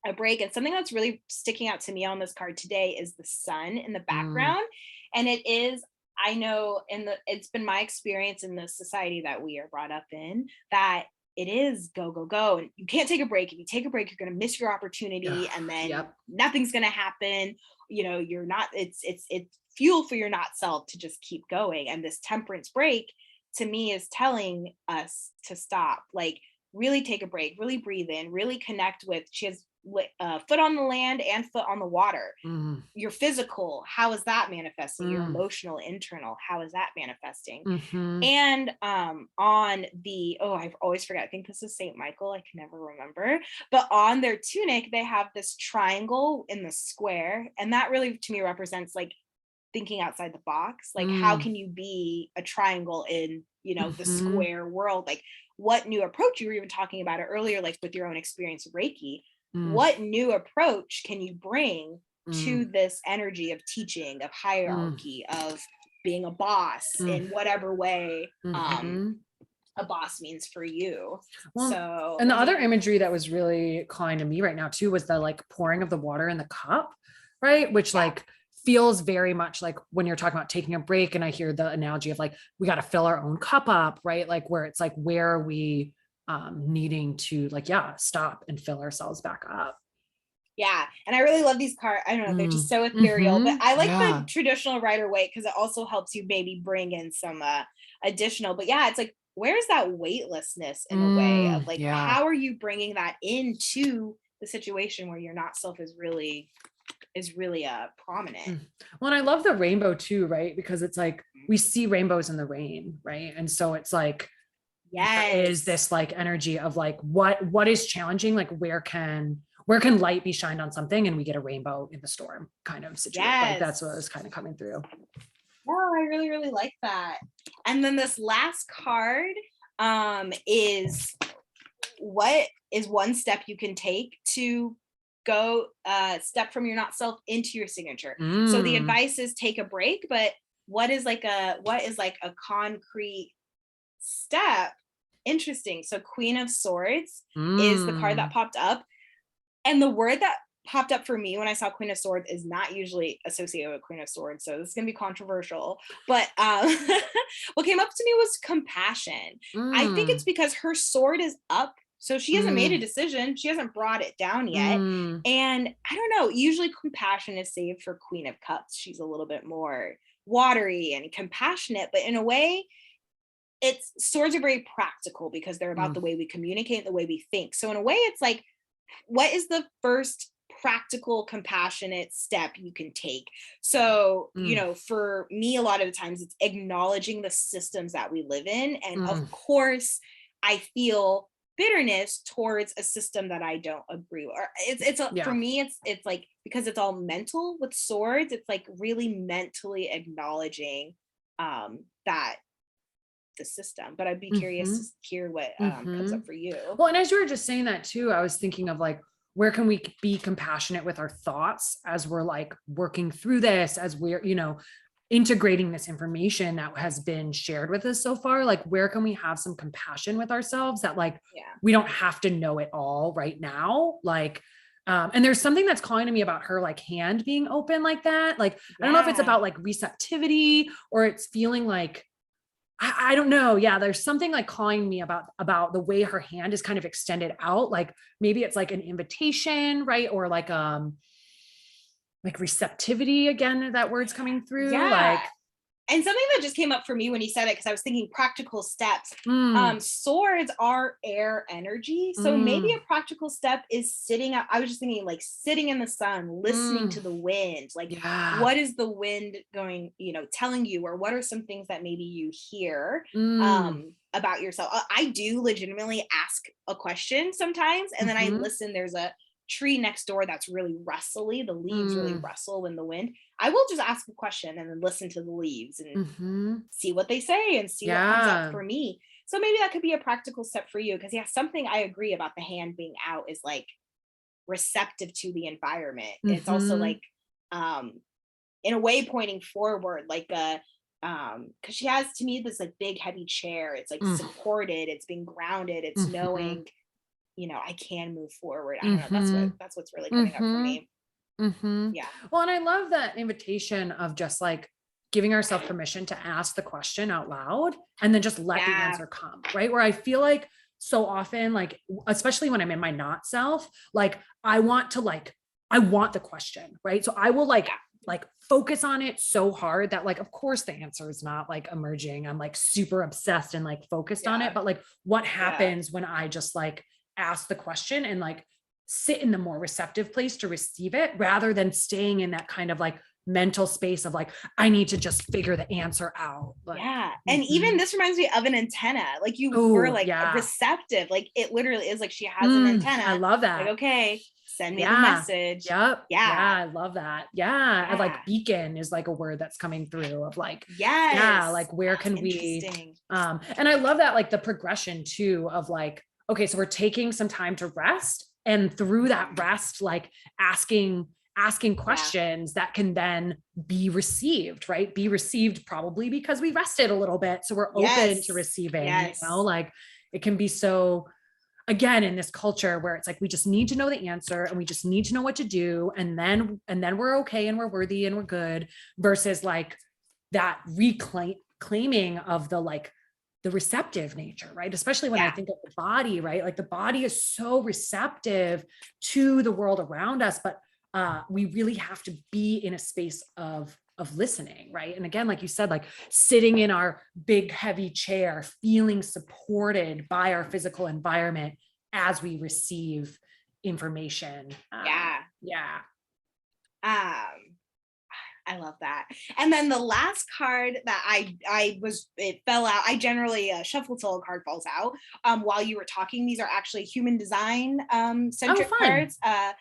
a break. And something that's really sticking out to me on this card today is the sun in the background. And it is, I know it's been my experience in the society that we are brought up in, that it is go, go, go. And you can't take a break. If you take a break, you're going to miss your opportunity, and then nothing's going to happen. You know, you're not, it's fuel for your not self to just keep going. And this Temperance break to me is telling us to stop, like really take a break, really breathe in, really connect with, she has foot on the land and foot on the water. Your physical, how is that manifesting? Your emotional, internal, how is that manifesting? And on the, I've always forgot, I think this is Saint Michael, I can never remember, but on their tunic they have this triangle in the square, and that really to me represents like thinking outside the box. Like, how can you be a triangle in, you know, the square world? Like, what new approach, you were even talking about it earlier, like with your own experience of Reiki, what new approach can you bring to this energy of teaching, of hierarchy, of being a boss in whatever way a boss means for you. Well, so and the other imagery that was really calling to me right now too was the like pouring of the water in the cup, right? Which like feels very much like when you're talking about taking a break, and I hear the analogy of like we got to fill our own cup up, right? Like where it's like where are we needing to like stop and fill ourselves back up. Yeah. And I really love these cards. I don't know, they're just so ethereal, but I like the traditional Rider Waite because it also helps you maybe bring in some additional, but yeah, it's like, where's that weightlessness in a way of like, how are you bringing that into the situation where your not self is really prominent. Well, and I love the rainbow too, right? Because it's like we see rainbows in the rain, right? And so it's like, is this like energy of like what is challenging? Like where can light be shined on something and we get a rainbow in the storm kind of situation. Like that's what was kind of coming through. No, I really, really like that. And then this last card is, what is one step you can take to go step from your not self into your signature? So the advice is take a break, but what is like a concrete step? Interesting. So Queen of Swords is the card that popped up. And the word that popped up for me when I saw Queen of Swords is not usually associated with Queen of Swords, so this is gonna be controversial, but what came up to me was compassion. I think it's because her sword is up, so she hasn't made a decision, she hasn't brought it down yet, and I don't know, usually compassion is saved for Queen of Cups. She's a little bit more watery and compassionate, but in a way, it's swords are very practical because they're about the way we communicate, the way we think. So in a way, it's like, what is the first practical, compassionate step you can take? So, you know, for me, a lot of the times it's acknowledging the systems that we live in. And of course, I feel bitterness towards a system that I don't agree with. For me, it's like, because it's all mental with swords, it's like really mentally acknowledging that the system. But I'd be curious to hear what comes up for you. Well, and as you were just saying that too, I was thinking of like, where can we be compassionate with our thoughts as we're like working through this, as we're, you know, integrating this information that has been shared with us so far? Like, where can we have some compassion with ourselves that like, we don't have to know it all right now. Like, and there's something that's calling to me about her like hand being open like that. Like, I don't know if it's about like receptivity or it's feeling like, I don't know. Yeah. There's something like calling me about the way her hand is kind of extended out. Like maybe it's like an invitation, right? Or like receptivity, again, that word's coming through. Like, and something that just came up for me when you said it, because I was thinking practical steps. Swords are air energy. So maybe a practical step is sitting up. I was just thinking like sitting in the sun, listening to the wind. Like, what is the wind going, you know, telling you, or what are some things that maybe you hear about yourself? I do legitimately ask a question sometimes, and then I listen. There's a tree next door that's really rustly, the leaves really rustle in the wind. I will just ask a question and then listen to the leaves and see what they say and see what comes up for me. So maybe that could be a practical step for you, because something I agree about the hand being out is like receptive to the environment. It's also like in a way pointing forward, like because she has, to me, this like big heavy chair. It's like supported, it's being grounded, it's knowing, you know, I can move forward. I don't know. That's what's really coming up for me. Yeah. Well, and I love that invitation of just like giving ourselves permission to ask the question out loud and then just let the answer come, right? Where I feel like so often, like, especially when I'm in my not self, like I want the question, right? So I will like focus on it so hard that like, of course the answer is not like emerging. I'm like super obsessed and like focused on it. But like what happens when I just like ask the question and like sit in the more receptive place to receive it, rather than staying in that kind of like mental space of like, I need to just figure the answer out. Like, and even this reminds me of an antenna. Like you were like receptive. Like it literally is like she has an antenna. I love that. Like, okay, Send me the Yeah. message. Yep. Yeah. Yeah. I love that. Yeah. And Yeah. like beacon is like a word that's coming through of like, yeah, Yes. like where That's can we, interesting. and I love that, like the progression too of like, okay, so we're taking some time to rest, and through that rest, like asking Yeah. questions that can then be received, right? Be received probably because we rested a little bit. So we're open to Yes. receiving, you know, Yes. like it can be so, again, in this culture where it's like we just need to know the answer and we just need to know what to do, and then we're okay and we're worthy and we're good, versus like that reclaiming of the like the receptive nature, right? Especially when I Yeah. think of the body, right? Like the body is so receptive to the world around us, but we really have to be in a space of listening, right? And again, like you said, like sitting in our big heavy chair, feeling supported by our physical environment as we receive information. Yeah. Yeah. Um, I love that. And then the last card that it fell out. I generally shuffle till a card falls out. While you were talking, these are actually human design centric Fun. cards. Yeah,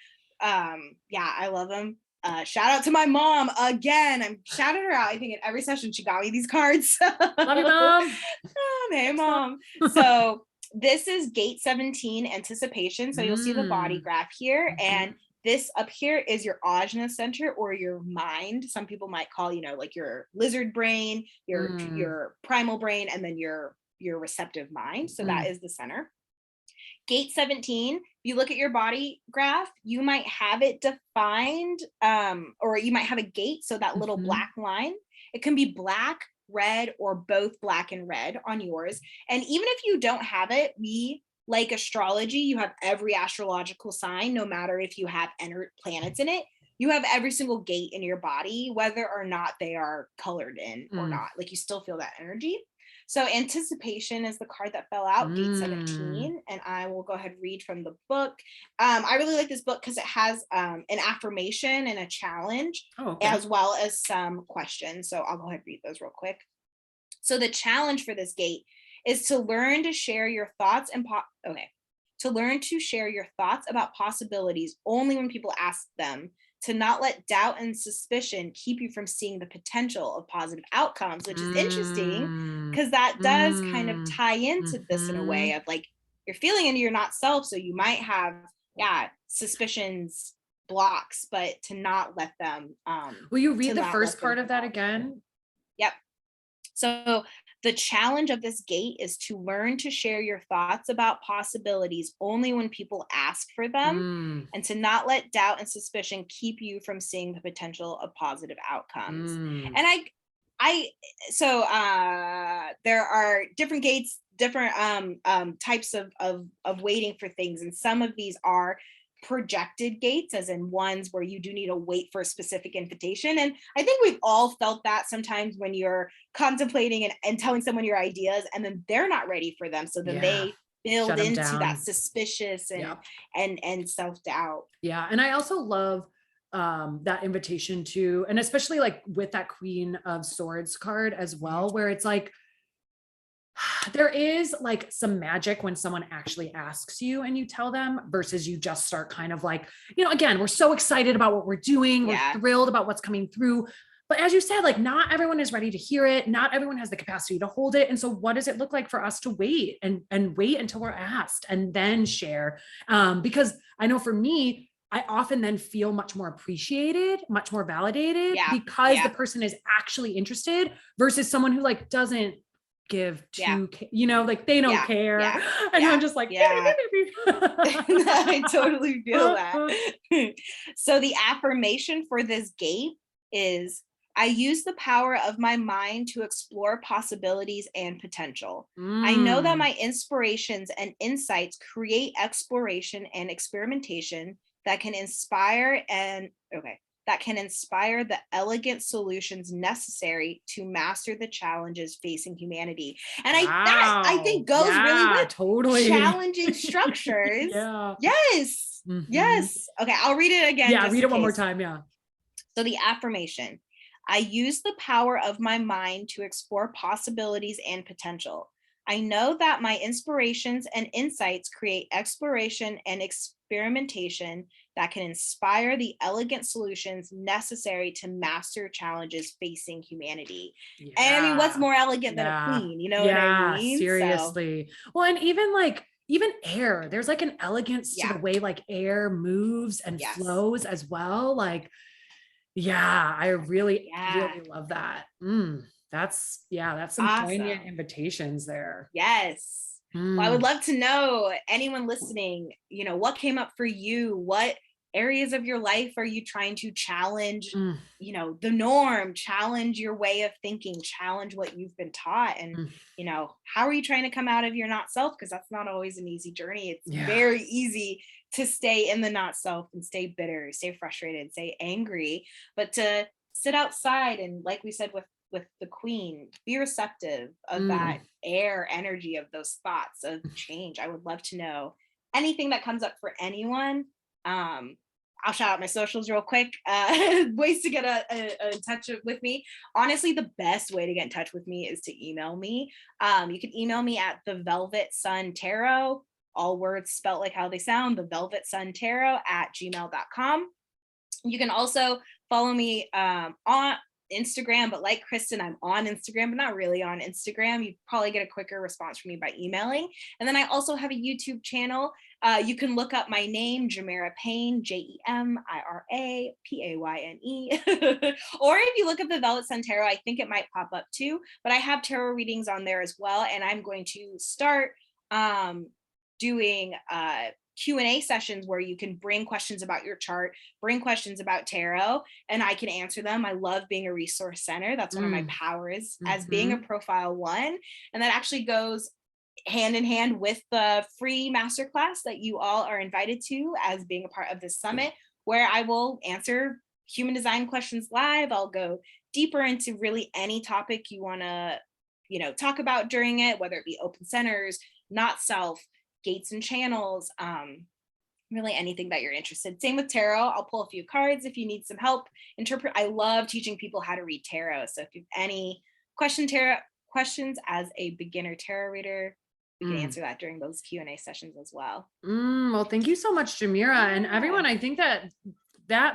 I love them. Shout out to my mom again. I'm shouting her out. I think in every session she got me these cards. Love you, mom. Hey, mom. So this is gate 17, anticipation. So you'll see the body graph here, and this up here is your ajna center, or your mind. Some people might call, like your lizard brain, your primal brain, and then your receptive mind. So that is the center. Gate 17, if you look at your body graph, you might have it defined, or you might have a gate. So that little black line, it can be black, red, or both black and red on yours. And even if you don't have it, like astrology, you have every astrological sign, no matter if you have planets in it, you have every single gate in your body, whether or not they are colored in or not. Like you still feel that energy. So anticipation is the card that fell out, gate 17. And I will go ahead and read from the book. I really like this book because it has an affirmation and a challenge, as well as some questions. So I'll go ahead and read those real quick. So the challenge for this gate is to learn to share your thoughts to learn to share your thoughts about possibilities only when people ask them, to not let doubt and suspicion keep you from seeing the potential of positive outcomes, which is interesting because that does kind of tie into this in a way of like you're feeling into your not self. So you might have, suspicions, blocks, but to not let them. Will you read the first part of that again? Yep. So the challenge of this gate is to learn to share your thoughts about possibilities only when people ask for them, and to not let doubt and suspicion keep you from seeing the potential of positive outcomes. And there are different gates, different types of waiting for things. And some of these are projected gates, as in ones where you do need to wait for a specific invitation. And I think we've all felt that sometimes when you're contemplating and telling someone your ideas and then they're not ready for them. So then they build into that suspicious and self-doubt. Yeah. And I also love that invitation to, and especially like with that Queen of Swords card as well, where it's like, there is like some magic when someone actually asks you and you tell them, versus you just start kind of like, again, we're so excited about what we're doing. We're thrilled about what's coming through. But as you said, like not everyone is ready to hear it. Not everyone has the capacity to hold it. And so what does it look like for us to wait and wait until we're asked and then share? Because I know for me, I often then feel much more appreciated, much more validated, because the person is actually interested, versus someone who like doesn't give to, like they don't care. And I'm just like, I totally feel that. So the affirmation for this gate is, I use the power of my mind to explore possibilities and potential. I know that my inspirations and insights create exploration and experimentation that can inspire the elegant solutions necessary to master the challenges facing humanity. And I think goes really with challenging structures. Yes. Yes. Okay, I'll read it again. Yeah, read it one more time. Yeah. So the affirmation: I use the power of my mind to explore possibilities and potential. I know that my inspirations and insights create exploration and experimentation that can inspire the elegant solutions necessary to master challenges facing humanity. And I mean, what's Yeah. more elegant than a Yeah. queen? You know what I Yeah. mean? So, Seriously. Well, and even like, even air, there's like an elegance to yeah, the way like air moves and yes, flows as well. Like, yeah, I really, yeah, really love that. That's some poignant awesome. invitations there. Yes. Well, I would Mm, love to know, anyone listening, what came up for you? What areas of your life are you trying to challenge, mm, the norm, challenge your way of thinking, challenge what you've been taught? And, mm. how are you trying to come out of your not self? Because that's not always an easy journey. It's Yeah. very easy to stay in the not self and stay bitter, stay frustrated, stay angry, but to sit outside and, like we said with the queen, be receptive of that Mm. air energy, of those thoughts of change. I would love to know anything that comes up for anyone. um I'll shout out my socials real quick. Ways to get in touch with me. Honestly, the best way to get in touch with me is to email me. You can email me at the Velvet Sun Tarot, all words spelt like how they sound, the Velvet Sun Tarot at gmail.com. You can also follow me on Instagram, but like Kristen, I'm on Instagram, but not really on Instagram. You probably get a quicker response from me by emailing. And then I also have a YouTube channel. You can look up my name, Jemira Payne, JemirAPayne. Or if you look up the Velvet Sun Tarot, I think it might pop up too. But I have tarot readings on there as well. And I'm going to start doing Q&A sessions where you can bring questions about your chart, bring questions about tarot, and I can answer them. I love being a resource center. That's one of my Mm. powers as being a Mhm. profile one. And that actually goes hand in hand with the free masterclass that you all are invited to as being a part of this summit, where I will answer human design questions live. I'll go deeper into really any topic you want to, talk about during it, whether it be open centers, not self, gates and channels, really anything that you're interested. Same with tarot. I'll pull a few cards if you need some help interpret. I love teaching people how to read tarot. So if you have any tarot questions as a beginner tarot reader, we can Mm. answer that during those Q&A sessions as well. Well, thank you so much, Jamira. And Yeah. everyone, I think that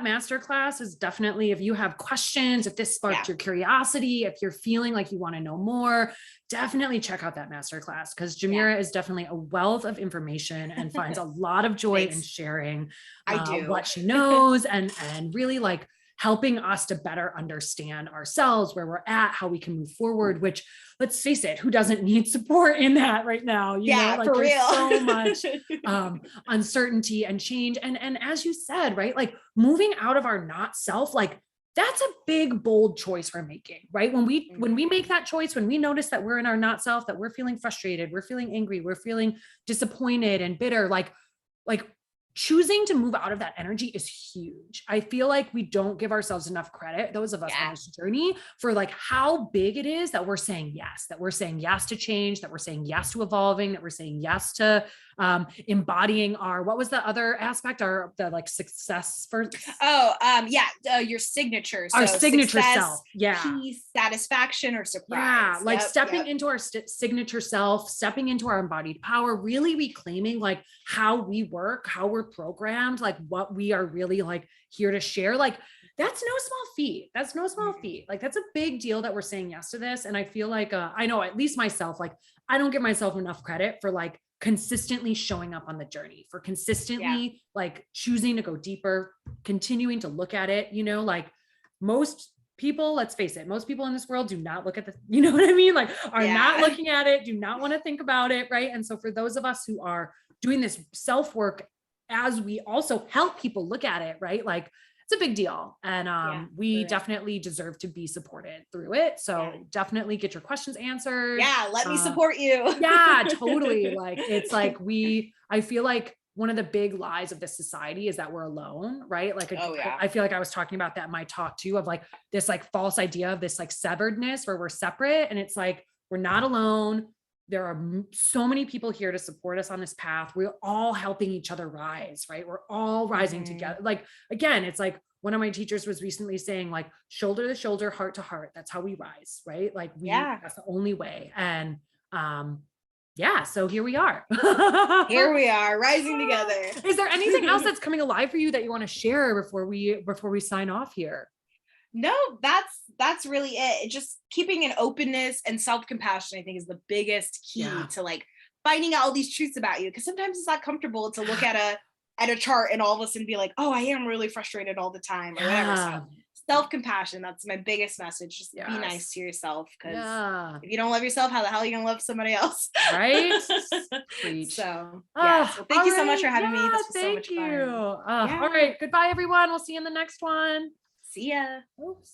masterclass is definitely, if you have questions, if this Yeah. sparked your curiosity, if you're feeling like you want to know more, definitely check out that masterclass, because Yeah. Jamira is definitely a wealth of information and finds a lot of joy in Thanks. sharing I do. what she knows, and really like helping us to better understand ourselves, where we're at, how we can move forward, which, let's face it, who doesn't need support in that right now? Yeah, Like for there's real. so much uncertainty and change. And as you said, right, like moving out of our not self, like that's a big, bold choice we're making, right? When we make that choice, when we notice that we're in our not self, that we're feeling frustrated, we're feeling angry, we're feeling disappointed and bitter, like choosing to move out of that energy is huge. I feel like we don't give ourselves enough credit, those of us on Yeah. this journey, for like how big it is that we're saying yes, to change, that we're saying yes to evolving, that we're saying yes to embodying our, what was the other aspect, the like success first, Your signature. our So signature success, self. Yeah. peace, satisfaction, or Yeah, surprise. like Yep. stepping Yep. into our signature self, stepping into our embodied power, really reclaiming like how we work, how we're programmed, like what we are really like here to share. Like that's no small feat. That's no small Mhm. feat. Like that's a big deal that we're saying yes to this. And I feel like I know, at least myself, like I don't give myself enough credit for like consistently showing up on the journey, for Yeah. consistently like choosing to go deeper, continuing to look at it, like most people, let's face it, most people in this world do not look at the, you know what I mean? Like are not Yeah. looking at it, do not want to think about it. Right. And so for those of us who are doing this self-work, as we also help people look at it, right? Like it's a big deal. And Yeah. we For real. definitely deserve to be supported through it. So Yeah. definitely get your questions answered. Yeah. Let me support you. Yeah, totally. Like it's like I feel like one of the big lies of this society is that we're alone, right? Like Oh yeah. I feel like I was talking about that in my talk too, of like this like false idea of this like severedness where we're separate, and it's like we're not alone. There are so many people here to support us on this path. We're all helping each other rise, right? We're all rising together. Like again, it's like one of my teachers was recently saying like shoulder to shoulder, heart to heart. That's how we rise, right? Like Yeah. that's the only way. And yeah, so here we are. Here we are, rising together. Is there anything else that's coming alive for you that you want to share before we sign off here? No, that's really it. Just keeping an openness and self-compassion, I think, is the biggest key to like finding out all these truths about you. Because sometimes it's not comfortable to look at a chart and all of a sudden be like, oh, I am really frustrated all the time or whatever. So self-compassion, that's my biggest message. Just be nice to yourself, because if you don't love yourself, how the hell are you gonna love somebody else? Right. Preach. So thank you so much for having me. This was so much fun. All right, goodbye everyone, we'll see you in the next one. See ya. Oops.